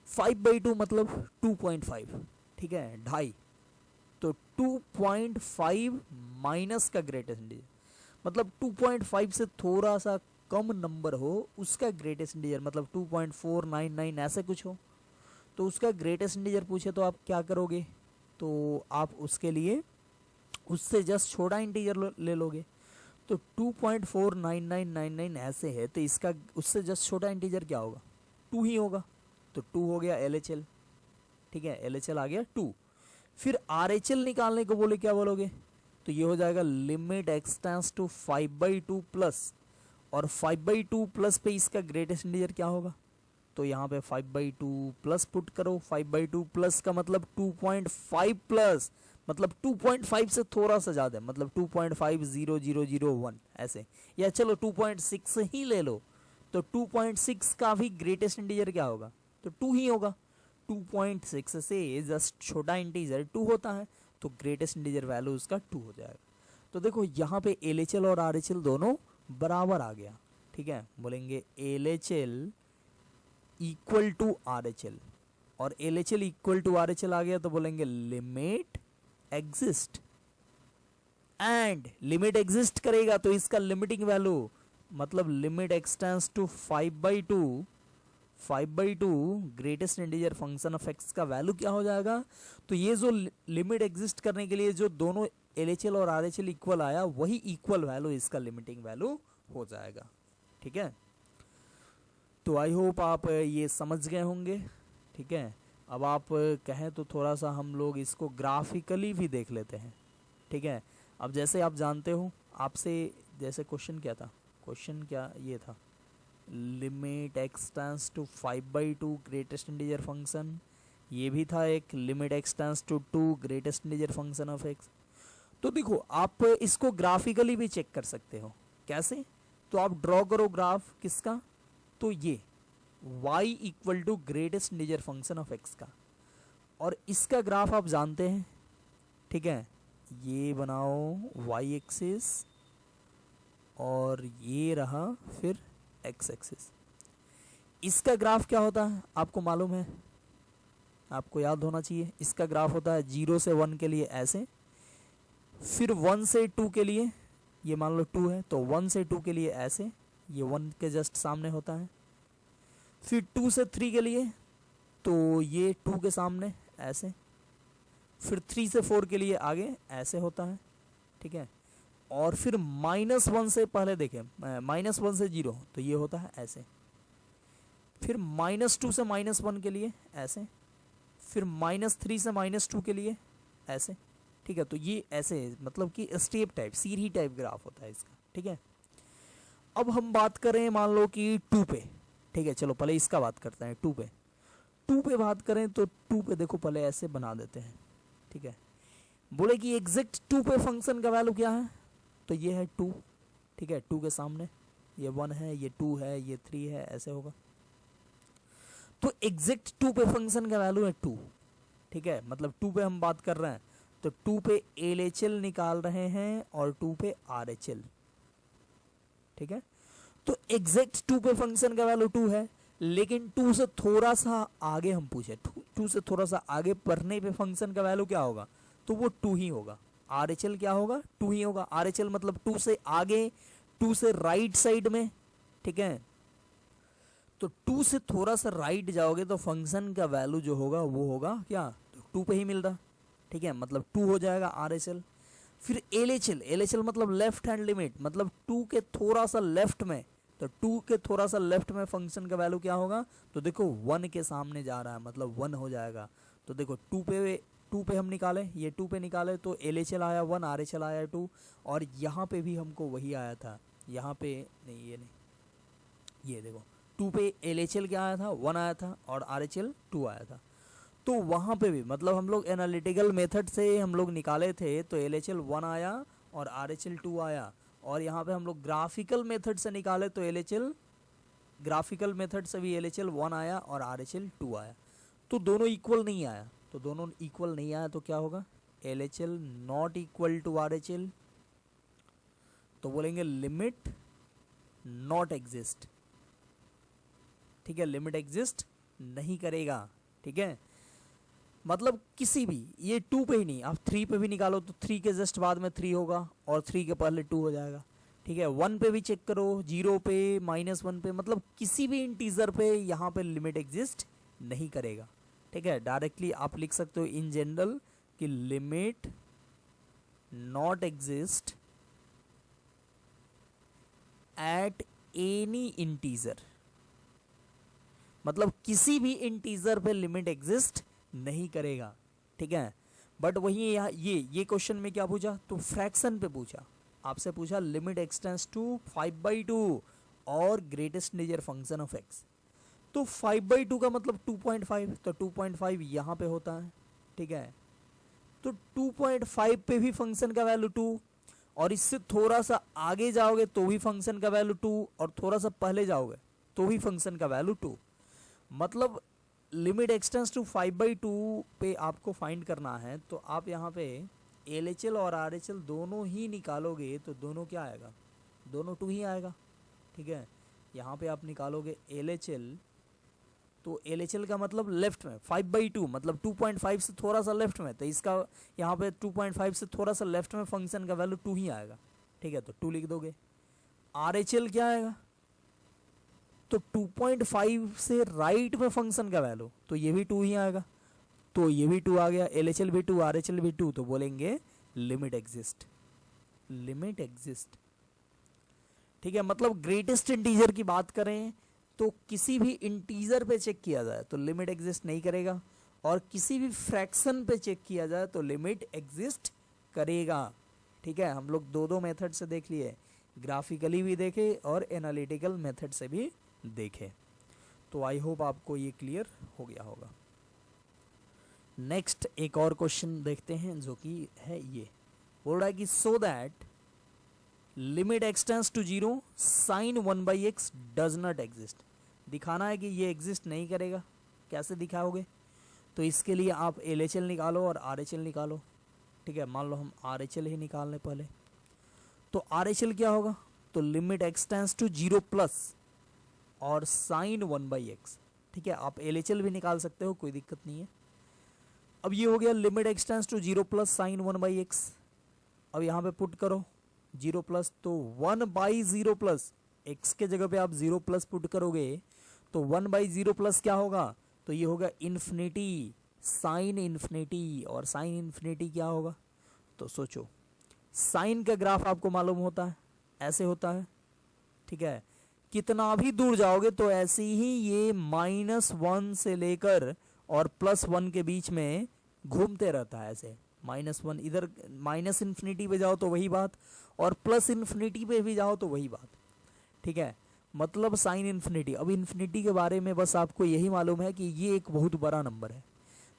5/2 मतलब 2.5, ठीक है, 2.5, तो 2.5 माइनस का ग्रेटेस्ट इंटीजर मतलब 2.5 से थोड़ा सा कम नंबर हो उसका ग्रेटेस्ट इंटीजर, मतलब 2.499 ऐसे कुछ हो, तो उसका ग्रेटेस्ट इंटीजर पूछे तो आप क्या करोगे, तो आप उसके लिए उससे जस्ट छोटा इंटीजर ले लोगे। तो 2.49999 ऐसे है, तो इसका उससे जस्ट छोटा इंटीजर क्या होगा, 2 ही होगा, तो 2 हो गया LHL। ठीक है, LHL आ गया 2। फिर RHL निकालने को बोले क्या बोलोगे, तो ये हो जाएगा limit x tends to 5/2 plus, और 5/2 प्लस पे इसका ग्रेटेस्ट इंटीजर क्या होगा, तो यहाँ पे 5/2 प्लस पुट करो। 5/2 प्लस का मतलब 2.5 प्लस, मतलब 2.5 से थोड़ा सा ज़्यादा, मतलब 2.500001 ऐसे, या चलो 2.6 ही ले लो, तो 2.6 का भी ग्रेटेस्ट इंटीजर क्या होगा, तो 2 ही होगा। 2.6 से जस्ट छोटा इंटीजर 2 होता है, तो ग्रेटेस्ट इंटीजर वैल्यू उसका 2 हो जाएगा। तो देखो यहाँ पे LHL और RHL दोनों बराबर आ गया, ठीक है। बोलेंगे LHL इक्वल टू RHL, और LHL इक्वल टू RHL आ गया तो बोलेंगे limit exist, and limit exist करेगा तो इसका लिमिटिंग वैल्यू, मतलब limit x tends to 5/2 greatest integer function of x का वैल्यू क्या हो जाएगा, तो ये जो लिमिट एग्जिस्ट करने के लिए जो दोनों LHL और RHL इक्वल आया, वही इक्वल वैल्यू इसका लिमिटिंग वैल्यू हो जाएगा, ठीक है। तो आई होप आप ये समझ गए होंगे, ठीक है। अब आप कहें तो थोड़ा सा हम लोग इसको ग्राफिकली भी देख लेते हैं, ठीक है। अब जैसे आप जानते हो, आपसे जैसे क्वेश्चन क्या था, क्वेश्चन क्या ये था, limit x tends to 5/2 greatest integer function, ये भी था एक limit x tends to 2 greatest integer function of x. तो देखो आप इसको ग्राफिकली भी चेक कर सकते हो, कैसे, तो आप ड्रॉ करो ग्राफ किसका, तो ये y equal to greatest integer function of x का, और इसका ग्राफ आप जानते हैं, ठीक है। ये बनाओ y एक्सिस और ये रहा फिर x एक्सिस। इसका ग्राफ क्या होता है आपको मालूम है, आपको याद होना चाहिए। इसका ग्राफ होता है 0 से 1 के लिए ऐसे, फिर 1 से 2 के लिए, ये मान लो 2 है तो 1 से 2 के लिए ऐसे, ये 1 के जस्ट सामने होता है। फिर 2 से 3 के लिए तो ये 2 के सामने ऐसे, फिर 3 से 4 के लिए आगे ऐसे होता है, ठीक है। और फिर -1 से पहले देखें, -1 से 0 तो ये होता है ऐसे, फिर -2 से -1 के लिए ऐसे, फिर -3 से -2 के लिए ऐसे, ठीक है। तो ये ऐसे मतलब कि स्टेप टाइप, सीढ़ी टाइप ग्राफ होता है इसका, ठीक है। अब हम बात करें मान लो कि 2 पे, ठीक है, चलो पहले इसका बात करते हैं 2 पे। 2 पे बात करें तो 2 पे देखो पहले ऐसे बना देते हैं, ठीक है। बोले कि एग्जैक्ट 2 पे फंक्शन का वैल्यू क्या है, तो ये है 2, ठीक है। 2 के सामने ये 1 है, ये 2 है, ये 3 है, ऐसे होगा। तो एग्जैक्ट 2 पे फंक्शन का वैल्यू है 2, ठीक है। मतलब 2 पे हम बात कर रहे हैं तो 2 पे LHL निकाल रहे हैं और 2 पे RHL, ठीक है। तो एग्जैक्ट 2 पे फंक्शन का वैल्यू 2 है, लेकिन 2 से थोड़ा सा आगे हम पूछे, 2 से थोड़ा सा आगे बढ़ने पे फंक्शन का वैल्यू क्या होगा, तो वो 2 ही होगा। RHL क्या होगा, 2 ही होगा। RHL मतलब 2 से आगे, 2 से राइट साइड में, ठीक है। तो 2 से थोड़ा सा राइट जाओगे तो फंक्शन का वैल्यू जो होगा वो होगा क्या, तो 2 पे ही मिल रहा, ठीक है। मतलब 2 हो जाएगा RHL। फिर LHL मतलब लेफ्ट हैंड लिमिट, मतलब 2 के थोड़ा सा लेफ्ट में, तो 2 के थोड़ा सा लेफ्ट में फंक्शन का वैल्यू क्या होगा, तो देखो 1 के सामने जा रहा है मतलब 1 हो जाएगा। तो देखो 2 पे हम निकाले, ये 2 पे निकाले तो LHL आया 1, RHL आया 2, और यहाँ पे भी हमको वही आया था, यहाँ पे नहीं, ये नहीं, ये देखो 2 पे LHL क्या आया था, 1 आया था, और RHL 2 आया था। तो वहाँ पे भी मतलब हम लोग एनालिटिकल मेथड से हम लोग निकाले थे, तो LHL 1 आया और RHL 2 आया, और यहाँ पे हम लोग ग्राफिकल मेथड से निकाले तो ग्राफिकल मेथड से भी LHL 1 आया और RHL 2 आया। तो दोनों इक्वल नहीं आया, तो दोनों इक्वल नहीं आया तो क्या होगा, LHL not equal to RHL, तो बोलेंगे लिमिट नॉट एग्जिस्ट, ठीक है। लिमिट एग्जिस्ट नहीं करेगा, ठीक है। मतलब किसी भी, ये 2 पे ही नहीं, आप 3 पे भी निकालो तो 3 के जस्ट बाद में 3 होगा और 3 के पहले 2 हो जाएगा, ठीक है। 1 पे भी चेक करो, 0 पे, -1 पे, मतलब किसी भी इंटीजर पे यहाँ पे लिमिट एग्जिस्ट नहीं करेगा, ठीक है। डायरेक्टली आप लिख सकते हो इन जनरल कि limit not exist at any integer, मतलब किसी भी इंटीजर पे लिमिट एग्जिस्ट नहीं करेगा, ठीक है। बट वही यहाँ ये क्वेश्चन में क्या पूछा, तो फ्रैक्शन पे पूछा, आपसे पूछा लिमिट एक्सटेंड्स टू 5/2 और greatest integer function of x. तो 5/2 का मतलब 2.5, तो 2.5 यहाँ पे होता है, ठीक है। तो 2.5 पे भी फंक्शन का वैल्यू 2, और इससे थोड़ा सा आगे जाओगे तो भी फंक्शन का वैल्यू 2, और थोड़ा सा पहले जाओगे तो भी फंक्शन का वैल्यू 2। मतलब लिमिट एक्सटेंस टू 5/2 पे आपको फाइंड करना है, तो आप यहाँ पे LHL और RHL दोनों ही निकालोगे तो दोनों क्या आएगा, दोनों 2 ही आएगा। ठीक है, यहाँ पे आप निकालोगे LHL, तो LHL का मतलब लेफ्ट में 5/2 मतलब 2.5 से थोड़ा सा लेफ्ट में, तो इसका यहाँ पे 2.5 से थोड़ा सा लेफ्ट में फंक्शन का वैल्यू 2 ही आएगा। ठीक है, तो 2 लिख दोगे। RHL क्या आएगा, तो 2.5 से राइट में फंक्शन का वैल्यू, तो ये भी 2 ही आएगा, तो ये भी 2 आ गया। LHL भी 2, RHL भी 2, तो बोलेंगे लिमिट एग्जिस्ट, लिमिट एग्जिस्ट। ठीक है, मतलब ग्रेटेस्ट इंटीजर की बात करें तो किसी भी इंटीजर पे चेक किया जाए तो लिमिट एग्जिस्ट नहीं करेगा, और किसी भी फ्रैक्शन पे चेक किया जाए तो लिमिट एग्जिस्ट करेगा। ठीक है, हम लोग दो मेथड से देख लिए, ग्राफिकली भी देखे और एनालिटिकल मेथड से भी देखे। तो आई होप आपको ये क्लियर हो गया होगा। नेक्स्ट एक और क्वेश्चन देखते हैं जो कि है ये, बोल रहा है कि so that limit x tends to 0 sine 1/x does not exist. दिखाना है कि ये एग्जिस्ट नहीं करेगा। कैसे दिखाओगे, तो इसके लिए आप LHL निकालो और RHL निकालो। ठीक है, मान लो हम RHL ही निकाल लें पहले, तो RHL क्या होगा, तो लिमिट एक्सटेंस टू 0 प्लस और साइन 1/x। ठीक है, आप LHL भी निकाल सकते हो, कोई दिक्कत नहीं है। अब ये हो गया limit x tends to 0 plus sine 1/x। अब यहाँ पे पुट करो 0 प्लस, तो 1/0 प्लस, x के जगह पे आप 0 प्लस पुट करोगे तो 1/0 प्लस क्या होगा, तो ये होगा इन्फिनिटी साइन इन्फिनिटी। और साइन इन्फिनिटी क्या होगा, तो सोचो, साइन का ग्राफ आपको मालूम होता है, ऐसे होता है। ठीक है, कितना भी दूर जाओगे तो ऐसे ही ये -1 से लेकर और +1 के बीच में घूमते रहता है। ऐसे -1 इधर माइनस इन्फिनिटी पे जाओ तो वही बात, और प्लस इन्फिनिटी पे भी जाओ तो वही बात। ठीक है, मतलब साइन इन्फिनिटी। अब इन्फिनिटी के बारे में बस आपको यही मालूम है कि ये एक बहुत बड़ा नंबर है,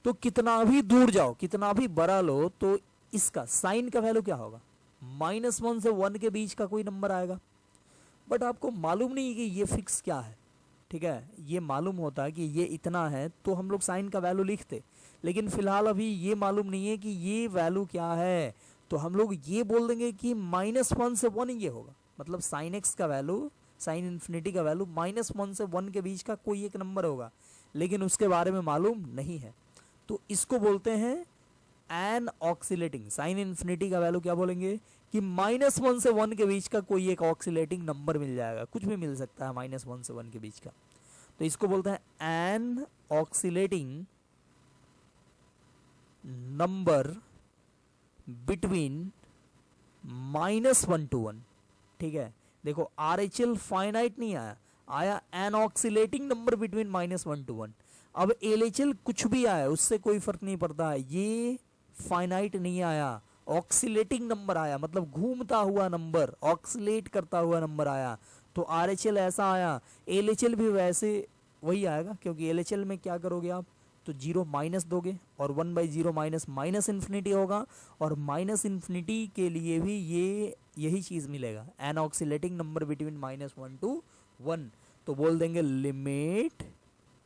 तो कितना भी दूर जाओ, कितना भी बड़ा लो, तो इसका साइन का वैल्यू क्या होगा, -1 से 1 के बीच का कोई नंबर आएगा। बट आपको मालूम नहीं कि ये फिक्स क्या है। ठीक है, ये मालूम होता है कि ये इतना है तो हम लोग साइन का वैल्यू लिखते, लेकिन फिलहाल अभी ये मालूम नहीं है कि ये वैल्यू क्या है, तो हम लोग ये बोल देंगे कि -1 से 1 ये होगा। मतलब साइन एक्स का वैल्यू, साइन इन्फिनिटी का वैल्यू -1 से 1 के बीच का कोई एक नंबर होगा, लेकिन उसके बारे में मालूम नहीं है, तो इसको बोलते हैं एन ऑक्सीलेटिंग। साइन इन्फिनिटी का वैल्यू क्या बोलेंगे कि -1 से 1 के बीच का कोई एक ऑक्सीलेटिंग नंबर मिल जाएगा, कुछ भी मिल सकता है -1 से 1 के बीच का, तो इसको बोलते हैं an oscillating number between -1 to 1। ठीक है, देखो RHL फाइनाइट नहीं आया, आया an oscillating number between -1 to 1। अब LHL कुछ भी आया उससे कोई फर्क नहीं पड़ता है, ये फाइनाइट नहीं आया, ऑक्सीलेटिंग नंबर आया, मतलब घूमता हुआ नंबर, ऑक्सीलेट करता हुआ नंबर आया। तो RHL ऐसा आया, LHL भी वैसे वही आएगा, क्योंकि LHL में क्या करोगे आप, तो 0 माइनस दोगे और 1/0 माइनस इन्फिनिटी होगा, और माइनस इन्फिनिटी के लिए भी ये यही चीज़ मिलेगा, an oscillating number between -1 to 1। तो बोल देंगे लिमिट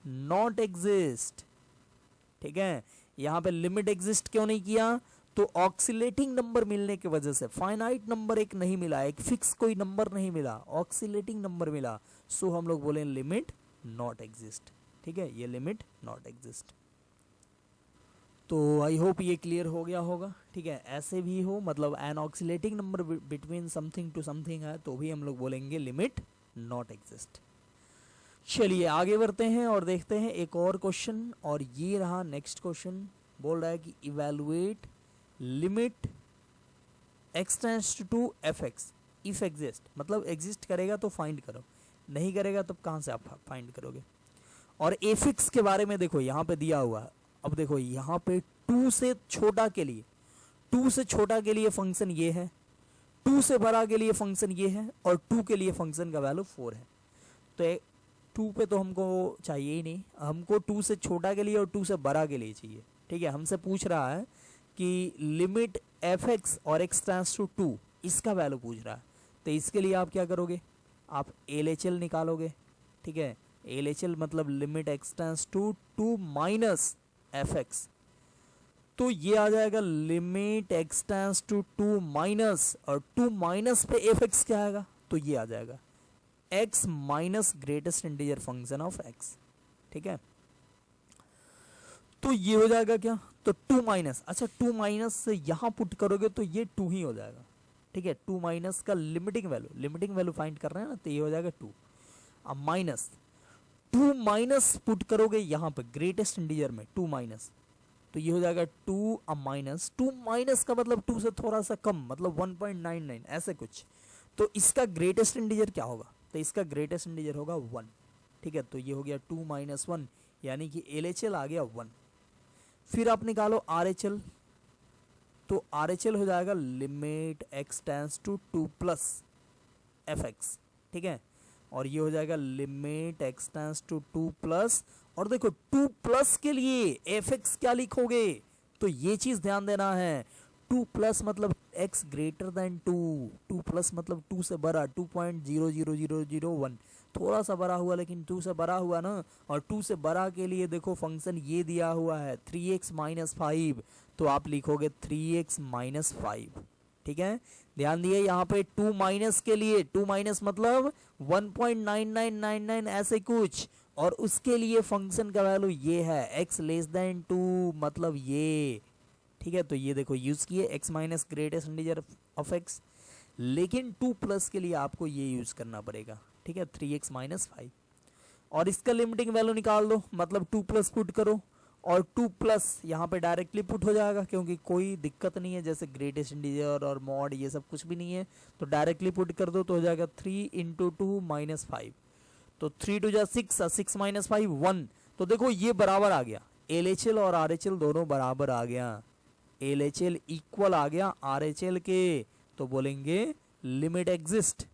नॉट एग्जिस्ट। ठीक है, यहाँ पे लिमिट एग्जिस्ट क्यों नहीं किया, तो ऑक्सीलेटिंग नंबर मिलने की वजह से, फाइनाइट नंबर एक नहीं मिला, एक फिक्स कोई नंबर नहीं मिला, ऑक्सीलेटिंग नंबर मिला, सो हम लोग बोले लिमिट नॉट एग्जिस्ट। ठीक है, ये लिमिट नॉट एग्जिस्ट। तो आई होप ये क्लियर हो गया होगा। ठीक है, ऐसे भी हो, मतलब an oscillating number between something to something है तो भी हम लोग बोलेंगे लिमिट नॉट एग्जिस्ट। चलिए आगे बढ़ते हैं और देखते हैं एक और क्वेश्चन, और ये रहा नेक्स्ट क्वेश्चन। बोल रहा है कि evaluate limit x tends to fx if exist, मतलब एग्जिस्ट करेगा तो फाइंड करो, नहीं करेगा तब कहाँ से आप फाइंड करोगे। और एफिक्स के बारे में देखो यहाँ पे दिया हुआ है। अब देखो यहाँ पे 2 से छोटा के लिए, 2 से छोटा के लिए फंक्शन ये है, 2 से बड़ा के लिए फंक्शन ये है, और 2 के लिए फंक्शन का वैल्यू 4 है। तो 2 पे तो हमको चाहिए ही नहीं, हमको 2 से छोटा के लिए और 2 से बड़ा के लिए चाहिए। ठीक है, हमसे पूछ रहा है कि लिमिट एफ एक्स और एक्स टेंड्स टू 2 इसका वैल्यू पूछ रहा है। तो इसके लिए आप क्या करोगे, आप LHL निकालोगे। ठीक है, LHL मतलब limit x tends to 2 minus f x. तो ये आ जाएगा limit x tends to 2 minus, और 2 माइनस पे एफ एक्स क्या आएगा, तो ये आ जाएगा x minus greatest integer function of x। ठीक है, तो ये हो जाएगा क्या, तो 2 माइनस, अच्छा 2 माइनस से यहां पुट करोगे तो ये 2 ही हो जाएगा। ठीक है, 2 माइनस का लिमिटिंग वैल्यू फाइंड कर रहे हैं ना, तो ये हो जाएगा 2। अब माइनस 2 माइनस पुट करोगे यहां पे ग्रेटेस्ट इंटीजर में 2 माइनस, तो ये हो जाएगा 2। अब माइनस 2 माइनस का मतलब 2 से थोड़ा सा कम, मतलब 1.99 ऐसे कुछ। तो इसका ग्रेटेस्ट इंटीजर क्या होगा, तो इसका ग्रेटेस्ट इंटीजर होगा 1। ठीक है, तो ये हो गया 2 माइनस 1, यानी कि LHL आ गया 1। फिर आप निकालो RHL, तो RHL हो जाएगा limit x tends to 2 plus f x. ठीक है, और ये हो जाएगा limit x tends to 2 plus, और देखो 2 प्लस के लिए एफ एक्स क्या लिखोगे, तो ये चीज ध्यान देना है। 2 प्लस मतलब x ग्रेटर देन 2, 2 प्लस मतलब 2 से बड़ा, 2.00001, थोड़ा सा बड़ा हुआ लेकिन 2 से बड़ा हुआ ना। और 2 से बड़ा के लिए देखो फंक्शन ये दिया हुआ है 3x माइनस 5, तो आप लिखोगे 3x माइनस 5। ठीक है, ध्यान दिए यहाँ पे 2 माइनस के लिए, 2 माइनस मतलब 1.9999 ऐसे कुछ, और उसके लिए फंक्शन का वैल्यू ये है x लेस देन 2, मतलब ये। ठीक है, तो ये देखो यूज किए x minus greatest integer of x, लेकिन 2 प्लस के लिए आपको ये यूज करना पड़ेगा। ठीक है, 3x माइनस 5, और इसका लिमिटिंग वैल्यू निकाल दो, मतलब 2 प्लस पुट करो, और 2 प्लस यहाँ पे डायरेक्टली पुट हो जाएगा क्योंकि कोई दिक्कत नहीं है, जैसे ग्रेटेस्ट इंटीजर और मॉड ये सब कुछ भी नहीं है, तो डायरेक्टली पुट कर दो, तो हो जाएगा 3 इंटू 2 माइनस 5, तो 3 2 जा 6, 6 माइनस 5 1। तो देखो ये बराबर आ गया, LHL और RHL दोनों बराबर आ गया, LHL इक्वल आ गया RHL के, तो बोलेंगे लिमिट एग्जिस्ट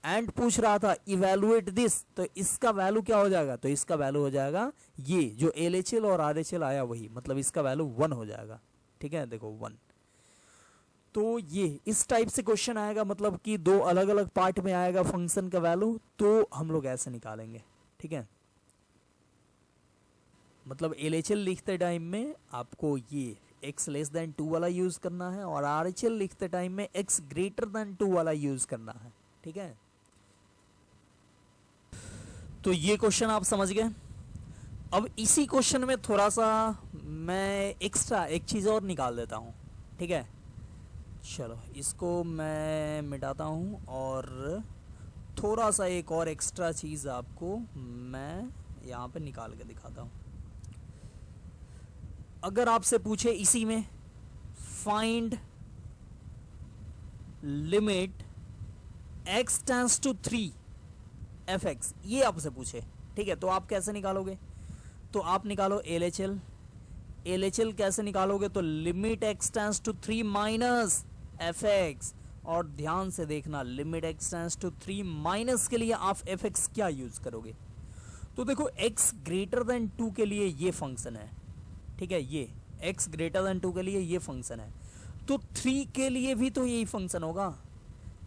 एंड पूछ रहा था इवेलुएट दिस, तो इसका वैल्यू क्या हो जाएगा, तो इसका वैल्यू हो जाएगा ये जो LHL और RHL आया वही, मतलब इसका वैल्यू 1 हो जाएगा। ठीक है, देखो 1। तो ये इस टाइप से क्वेश्चन आएगा, मतलब कि 2 अलग अलग पार्ट में आएगा फंक्शन का वैल्यू, तो हम लोग ऐसे निकालेंगे। ठीक है, मतलब LHL लिखते टाइम में आपको ये x लेस देन 2 वाला यूज करना है, और RHL लिखते टाइम में x ग्रेटर देन 2 वाला यूज करना है। ठीक है, तो ये क्वेश्चन आप समझ गए। अब इसी क्वेश्चन में थोड़ा सा मैं एक्स्ट्रा एक चीज और निकाल देता हूं। ठीक है, चलो इसको मैं मिटाता हूं, और थोड़ा सा एक और एक्स्ट्रा चीज आपको मैं यहाँ पे निकाल के दिखाता हूं। अगर आपसे पूछे इसी में find limit x tends to 3 f x, ये आपसे पूछे, ठीक है, तो आप कैसे निकालोगे, तो आप निकालो LHL कैसे निकालोगे, तो limit x tends to 3 minus f x, और ध्यान से देखना limit x tends to 3 minus के लिए आप एफ एक्स क्या यूज करोगे, तो देखो x ग्रेटर देन 2 के लिए ये फंक्शन है। ठीक है, ये x ग्रेटर देन 2 के लिए ये फंक्शन है, तो 3 के लिए भी तो यही फंक्शन होगा।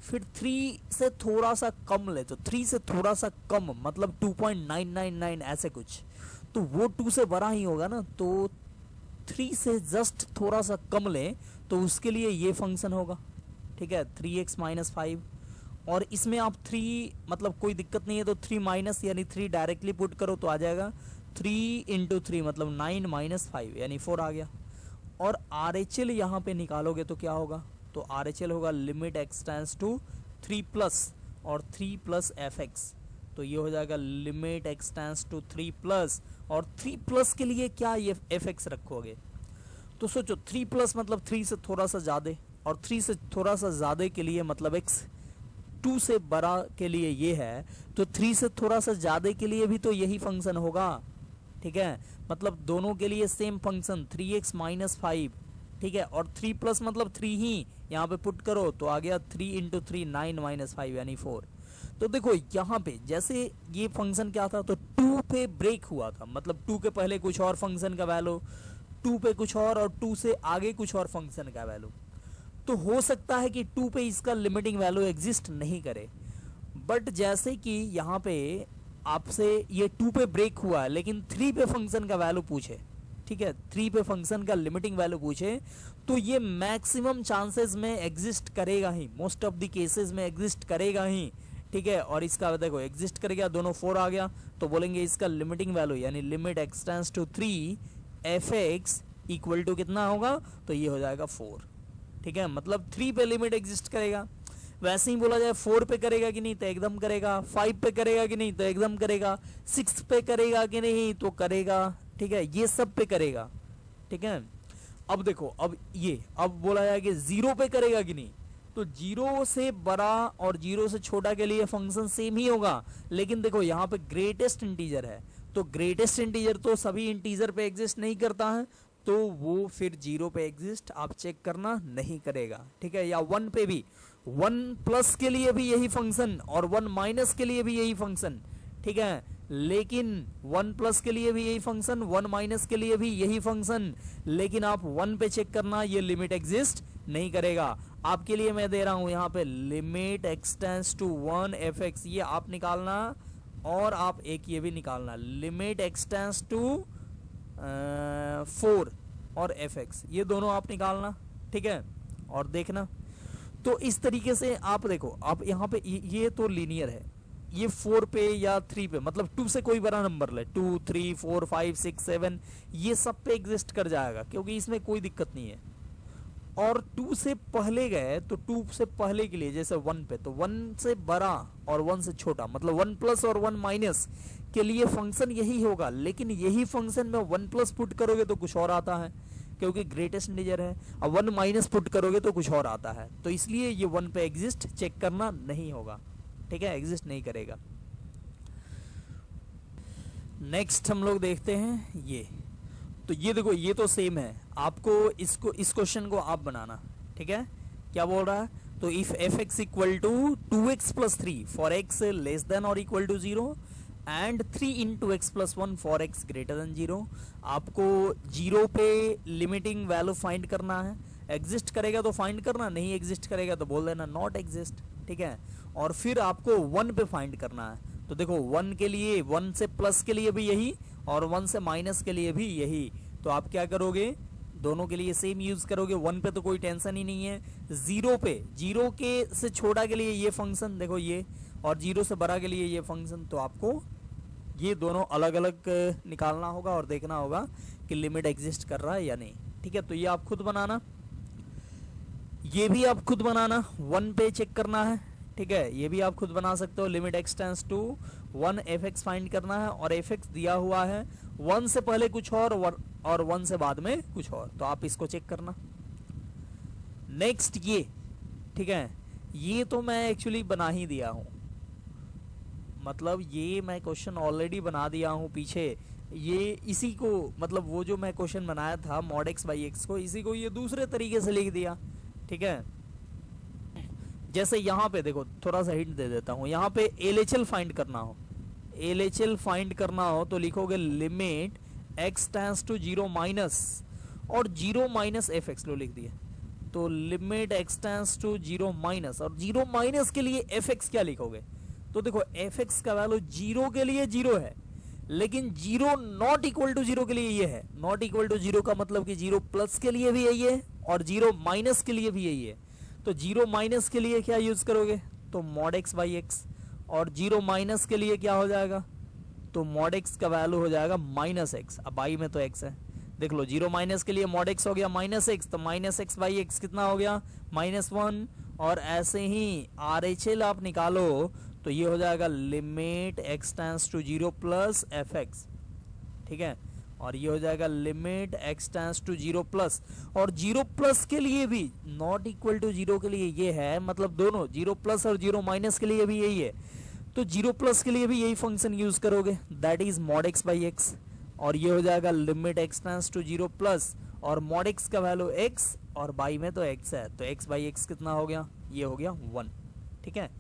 फिर 3 से थोड़ा सा कम ले, तो 3 से थोड़ा सा कम मतलब 2.999 ऐसे कुछ, तो वो 2 से बड़ा ही होगा ना, तो 3 से जस्ट थोड़ा सा कम ले तो उसके लिए ये फंक्शन होगा। ठीक है, 3x माइनस 5, और इसमें आप 3 मतलब कोई दिक्कत नहीं है, तो 3 माइनस यानी 3 डायरेक्टली पुट करो तो आ जाएगा 3 इंटू 3 मतलब 9 माइनस 5 यानी 4 आ गया। और RHL यहाँ पे निकालोगे तो क्या होगा, तो RHL होगा limit x tends to 3 plus और 3 प्लस एफ एक्स, तो ये हो जाएगा limit x tends to 3 plus, और 3 प्लस के लिए क्या ये एफ एक्स रखोगे, तो सोचो 3 प्लस मतलब 3 से थोड़ा सा ज़्यादा, और 3 से थोड़ा सा ज़्यादा के लिए मतलब x 2 से बड़ा के लिए ये है, तो 3 से थोड़ा सा ज़्यादा के लिए भी तो यही फंक्शन होगा। ठीक है, मतलब दोनों के लिए सेम फंक्शन 3x माइनस 5। ठीक है, और 3 प्लस मतलब 3 ही यहाँ पे पुट करो तो आ गया 3 इंटू 3 9 माइनस 5 यानी 4। तो देखो यहाँ पे जैसे ये फंक्शन क्या था, तो 2 पे ब्रेक हुआ था, मतलब 2 के पहले कुछ और फंक्शन का वैल्यू, 2 पे कुछ और 2 से आगे कुछ और फंक्शन का वैल्यू। तो हो सकता है कि 2 पे इसका लिमिटिंग वैल्यू एग्जिस्ट नहीं करे, बट जैसे कि यहाँ पे आपसे ये 2 पे ब्रेक हुआ है लेकिन 3 पे फंक्शन का वैल्यू पूछे, ठीक है, 3 पे फंक्शन का लिमिटिंग वैल्यू पूछे, तो ये मैक्सिमम चांसेस में एग्जिस्ट करेगा ही, मोस्ट ऑफ द केसेस में एग्जिस्ट करेगा ही, ठीक है। और इसका देखो एग्जिस्ट करेगा, दोनों 4 आ गया, तो बोलेंगे इसका लिमिटिंग वैल्यू यानी limit x tends to 3 f x equal to कितना होगा, तो ये हो जाएगा 4, ठीक है, मतलब 3 पे लिमिट एग्जिस्ट करेगा। वैसे ही बोला जाए 4 पे करेगा कि नहीं, तो एकदम करेगा, 5 पे करेगा कि नहीं, तो एकदम करेगा, 6 पे करेगा कि नहीं, तो करेगा, ठीक है, ये सब पे करेगा, ठीक है। अब देखो अब बोला जाए कि 0 पे करेगा कि नहीं, तो 0 से बड़ा और 0 से छोटा के लिए फंक्शन सेम ही होगा, लेकिन देखो यहाँ पे ग्रेटेस्ट इंटीजर है, तो ग्रेटेस्ट इंटीजर तो सभी इंटीजर पे एग्जिस्ट नहीं करता है, तो वो फिर 0 पे एग्जिस्ट आप चेक करना नहीं करेगा, ठीक है। या 1 पे भी, 1 प्लस के लिए भी यही फंक्शन और 1 माइनस के लिए भी यही फंक्शन, ठीक है, लेकिन 1 प्लस के लिए भी यही फंक्शन, 1 माइनस के लिए भी यही फंक्शन, लेकिन आप 1 पे चेक करना, ये लिमिट एग्जिस्ट नहीं करेगा। आपके लिए मैं दे रहा हूं यहाँ पे limit x tends to 1 f x, ये आप निकालना, और आप एक ये भी निकालना, लिमिट एक्स टेंड्स टू 4 और एफ एक्स, ये दोनों आप निकालना, ठीक है, और देखना। तो इस तरीके से आप देखो, आप यहाँ पे ये तो लीनियर है, ये 4 पे या 3 पे, मतलब 2 से कोई बड़ा नंबर ले, 2 3 4 5 6 7 ये सब पे एग्जिस्ट कर जाएगा, क्योंकि इसमें कोई दिक्कत नहीं है। और 2 से पहले गए तो 2 से पहले के लिए जैसे 1 पे, तो 1 से बड़ा और 1 से छोटा, मतलब 1 प्लस और 1 माइनस के लिए फंक्शन यही होगा, लेकिन यही फंक्शन में 1 प्लस पुट करोगे तो कुछ और आता है, क्योंकि ग्रेटेस्ट इंटीजर है, अब 1 माइनस पुट करोगे तो कुछ और आता है, तो इसलिए ये 1 पे एग्जिस्ट चेक करना नहीं होगा, ठीक है, एग्जिस्ट नहीं करेगा। नेक्स्ट हम लोग देखते हैं ये, तो ये देखो ये तो सेम है, आपको इस क्वेश्चन को आप बनाना, ठीक है, क्या बोल रहा है, तो if F x equal to 2x plus 3 for X less than और equal to 0 and 3 into X plus 1 for X greater than 0, आपको 0 पे लिमिटिंग वैल्यू फाइंड करना है, एग्जिस्ट करेगा तो फाइंड करना, नहीं एग्जिस्ट करेगा तो बोल देना नॉट एग्जिस्ट, ठीक है, और फिर आपको 1 पे फाइंड करना है। तो देखो 1 के लिए, 1 से प्लस के लिए भी यही और 1 से माइनस के लिए भी यही, तो आप क्या करोगे, दोनों के लिए सेम यूज करोगे। 1 पे तो कोई टेंशन ही नहीं है, 0 पे, 0 के से छोटा के लिए ये फंक्शन देखो ये, और 0 से बड़ा के लिए ये फंक्शन, तो आपको ये दोनों अलग अलग निकालना होगा और देखना होगा कि लिमिट एग्जिस्ट कर रहा है या नहीं, ठीक है। तो ये आप खुद बनाना, ये भी आप खुद बनाना, 1 पे चेक करना है, ठीक है, ये भी आप खुद बना सकते हो, limit x tends to 1 f x find करना है, और एफ एक्स दिया हुआ है 1 से पहले कुछ और 1 से बाद में कुछ और, तो आप इसको चेक करना। नेक्स्ट ये, ठीक है, ये तो मैं एक्चुअली बना ही दिया हूं, मतलब ये मैं क्वेश्चन ऑलरेडी बना दिया हूं पीछे, ये इसी को, मतलब वो जो मैं क्वेश्चन बनाया था मॉड एक्स बाई एक्स को, इसी को ये दूसरे तरीके से लिख दिया, ठीक है। जैसे यहाँ पे देखो थोड़ा सा हिंट दे देता हूँ, यहाँ पे एलएचएल फाइंड करना हो, एलएचएल फाइंड करना हो तो लिखोगे limit x tends to 0 minus और 0 माइनस एफ एक्स लो लिख दिया, तो limit x tends to 0 minus, और 0 माइनस के लिए एफ एक्स क्या लिखोगे, तो देखो एफ एक्स का वैल्यू 0 के लिए 0 है, लेकिन 0 नॉट इक्वल टू 0 के लिए ये है, नॉट इक्वल टू 0 का मतलब कि 0 प्लस के लिए भी यही है और 0 माइनस के लिए भी यही है, तो 0 माइनस के लिए क्या यूज करोगे, तो मॉड एक्स बाई एक्स, और 0 माइनस के लिए क्या हो जाएगा, तो मॉड एक्स का वैल्यू हो जाएगा माइनस एक्स, अब बाई में तो एक्स है, देख लो 0 माइनस के लिए मॉड एक्स हो गया माइनस एक्स, तो माइनस एक्स बाई एक्स कितना हो गया -1, और ऐसे ही RHL आप निकालो तो ये हो जाएगा limit x tends to 0 plus f x, ठीक है, और ये हो जाएगा limit x tends to 0 plus, और 0 प्लस के लिए भी नॉट इक्वल टू 0 के लिए ये है, मतलब दोनों 0 प्लस और 0 माइनस के लिए भी यही है, तो 0 प्लस के लिए भी यही फंक्शन यूज करोगे, that is mod x by x, और ये हो जाएगा limit x tends to 0 plus, और मॉड एक्स का वैल्यू x और बाई में तो x है, तो x बाई एक्स कितना हो गया, ये हो गया 1, ठीक है।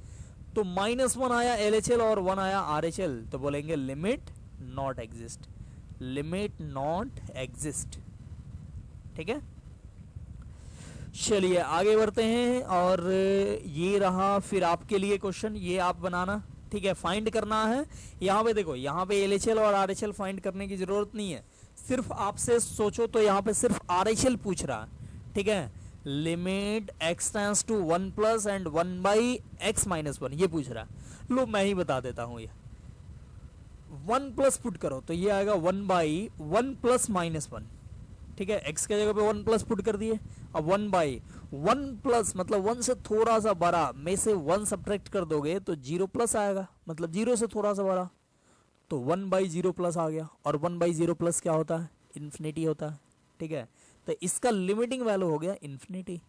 तो -1 आया LHL और 1 आया RHL, तो बोलेंगे limit not exist, limit not exist. ठीक है, चलिए आगे बढ़ते हैं। और ये रहा फिर आपके लिए क्वेश्चन, ये आप बनाना। ठीक है, फाइंड करना है। यहाँ पे देखो, यहाँ पे LHL और RHL फाइंड करने की जरूरत नहीं है, सिर्फ आपसे सोचो तो यहाँ पे सिर्फ RHL पूछ रहा है। ठीक है, limit x tends to 1 plus and 1 by x minus 1 ये पूछ रहा है। लो मैं ही बता देता हूँ, ये 1 प्लस पुट करो तो ये आएगा 1 बाई 1 प्लस माइनस 1। ठीक है, x के जगह पे 1 प्लस पुट कर दिए। अब 1 बाई 1 प्लस मतलब 1 से थोड़ा सा बड़ा में से 1 सब्ट्रैक्ट कर दोगे तो 0 प्लस आएगा, मतलब 0 से थोड़ा सा बड़ा, तो 1 बाई 0 प्लस आ गया। और 1 बाई 0 प्लस क्या होता है? इन्फिनिटी होता है। ठीक है, तो इसका लिमिटिंग वैल्यू हो गया इन्फिनिटी।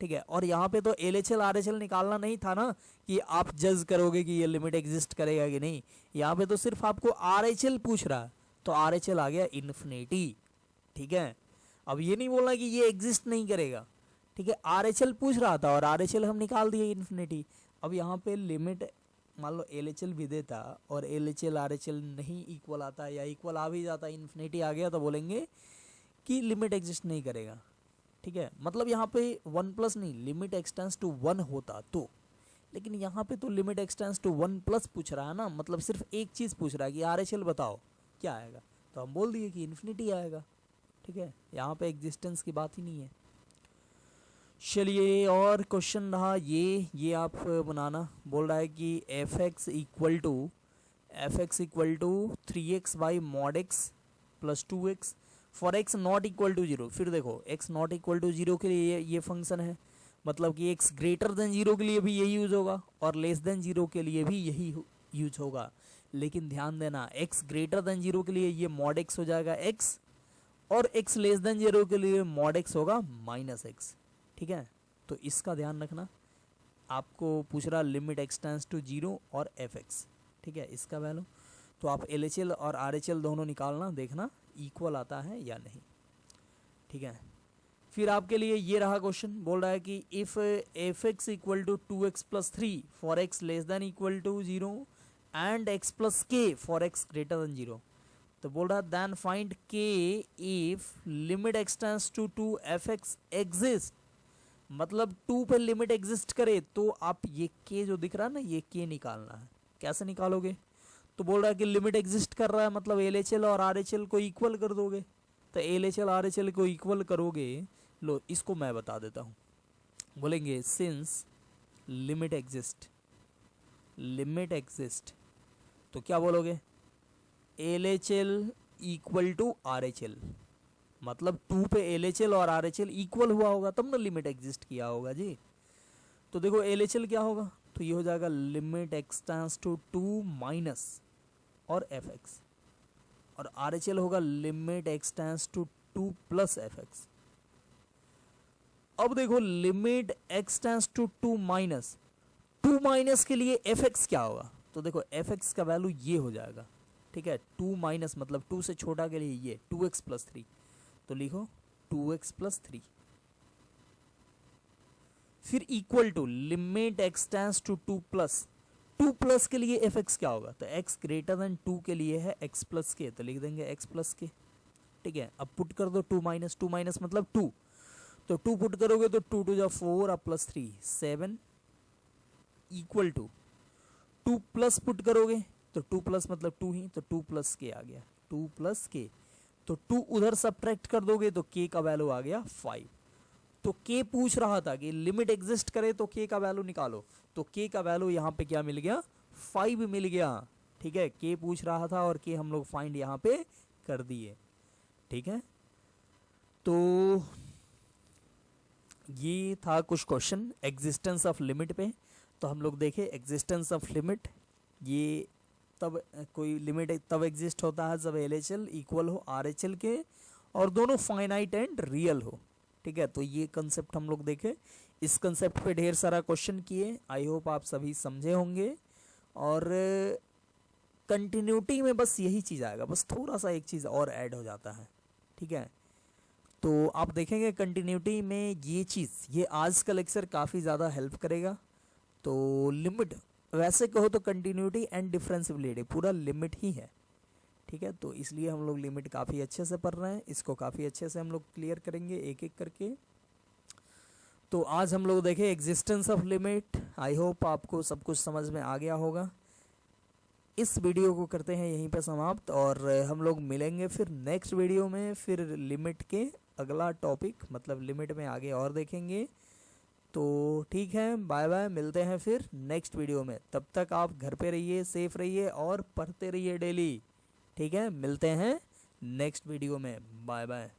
ठीक है, और यहाँ पे तो LHL RHL निकालना नहीं था ना कि आप जज करोगे कि ये लिमिट एग्जिस्ट करेगा कि नहीं। यहाँ पे तो सिर्फ आपको RHL पूछ रहा है, तो RHL आ गया इन्फिनिटी। ठीक है, अब ये नहीं बोलना कि ये एग्जिस्ट नहीं करेगा। ठीक है, RHL पूछ रहा था और RHL हम निकाल दिए इन्फिनिटी। अब यहाँ पे लिमिट मान लो LHL भी देता और LHL RHL नहीं इक्वल आता, या इक्वल आ भी जाता, इन्फिनिटी आ गया, तो बोलेंगे कि लिमिट एग्जिस्ट नहीं करेगा। ठीक है, मतलब यहाँ पे 1 प्लस नहीं, लिमिट एक्सटेंस टू 1 होता तो, लेकिन यहाँ पे तो लिमिट एक्सटेंस टू 1 प्लस पूछ रहा है ना, मतलब सिर्फ एक चीज़ पूछ रहा है कि RHL बताओ क्या आएगा, तो हम बोल दिए कि इन्फिनिटी आएगा। ठीक है, यहाँ पे एग्जिस्टेंस की बात ही नहीं है। चलिए, और क्वेश्चन रहा ये आप बनाना। बोल रहा है कि f x equal to 3x by mod x plus 2x for x not equal to 0। फिर देखो, x नॉट इक्वल टू 0 के लिए ये फंक्शन है, मतलब कि x ग्रेटर देन 0 के लिए भी यही यूज होगा और लेस देन 0 के लिए भी यही यूज होगा। लेकिन ध्यान देना, x ग्रेटर देन 0 के लिए ये मॉड x हो जाएगा x, और x लेस देन 0 के लिए मॉड x होगा माइनस x। ठीक है, तो इसका ध्यान रखना। आपको पूछ रहा लिमिट x टेंड्स टू 0 और fx। ठीक है, इसका वैल्यू तो आप LHL और RHL दोनों निकालना, देखना इक्वल आता है या नहीं। ठीक है, फिर आपके लिए ये रहा क्वेश्चन। बोल रहा है कि if fx equal to 2x plus 3 for x less than equal to 0 and x plus k for x greater than 0, तो बोल रहा है then find k if limit x tends to 2 fx exist. मतलब 2 पे लिमिट एग्जिस्ट करे तो आप ये k जो दिख रहा है ना, ये k निकालना है। कैसे निकालोगे? तो बोल रहा है कि लिमिट एग्जिस्ट कर रहा है, मतलब LHL और RHL को इक्वल कर दोगे। तो LHL RHL को इक्वल करोगे, लो इसको मैं बता देता हूँ। बोलेंगे सिंस लिमिट एग्जिस्ट, तो क्या बोलोगे? LHL इक्वल टू RHL, मतलब 2 पे LHL और RHL इक्वल हुआ होगा तब ना लिमिट एग्जिस्ट किया होगा जी। तो देखो LHL क्या होगा, तो ये हो जाएगा limit x tends to 2 minus और fx, और RHL होगा limit x tends to 2 plus fx। अब देखो limit x tends to 2 minus के लिए fx क्या होगा, तो देखो fx का वैल्यू ये हो जाएगा। ठीक है, 2 माइनस मतलब 2 से छोटा के लिए ये 2x प्लस 3, तो लिखो 2x प्लस 3। फिर equal to limit x tends to 2 plus के लिए fx क्या होगा, तो x ग्रेटर देन 2 के लिए है x प्लस के, तो लिख देंगे x प्लस के। ठीक है, अब पुट कर दो 2 माइनस मतलब 2, तो 2 पुट करोगे तो 2 टू जा 4 और plus 3 7 equal to 2 plus put करोगे तो 2 प्लस मतलब 2 ही, तो 2 प्लस के आ गया, 2 प्लस के, तो 2 उधर सब्ट्रैक्ट कर दोगे तो k का वैल्यू आ गया 5। तो k पूछ रहा था कि लिमिट एग्जिस्ट करे तो k का वैल्यू निकालो, तो k का वैल्यू यहाँ पे क्या मिल गया? 5 मिल गया। ठीक है, k पूछ रहा था और k हम लोग फाइंड यहाँ पे कर दिए। ठीक है, तो ये था कुछ क्वेश्चन एग्जिस्टेंस ऑफ लिमिट पे। तो हम लोग देखे एग्जिस्टेंस ऑफ लिमिट, ये तब कोई लिमिट तब एग्जिस्ट होता है जब LHL इक्वल हो RHL के और दोनों फाइनाइट एंड रियल हो। ठीक है, तो ये कंसेप्ट हम लोग देखे। इस कंसेप्ट पे ढेर सारा क्वेश्चन किए, आई होप आप सभी समझे होंगे। और कंटिन्यूटी में बस यही चीज़ आएगा, बस थोड़ा सा एक चीज़ और ऐड हो जाता है। ठीक है, तो आप देखेंगे कंटिन्यूटी में ये चीज़, ये आज का लेक्चर काफ़ी ज़्यादा हेल्प करेगा। तो लिमिट वैसे कहो तो कंटिन्यूटी एंड डिफरेंशिएबिलिटी पूरा लिमिट ही है, ठीक है। तो इसलिए हम लोग लिमिट काफ़ी अच्छे से पढ़ रहे हैं, इसको काफ़ी अच्छे से हम लोग क्लियर करेंगे एक एक करके। तो आज हम लोग देखें existence of limit. I hope आपको सब कुछ समझ में आ गया होगा। इस वीडियो को करते हैं यहीं पे समाप्त, और हम लोग मिलेंगे फिर नेक्स्ट वीडियो में, फिर लिमिट के अगला टॉपिक मतलब लिमिट में आगे और देखेंगे। तो ठीक है, बाय बाय, मिलते हैं फिर नेक्स्ट वीडियो में। तब तक आप घर पे रहिए, सेफ रहिए और पढ़ते रहिए डेली, ठीक है। मिलते हैं नेक्स्ट वीडियो में, बाय बाय।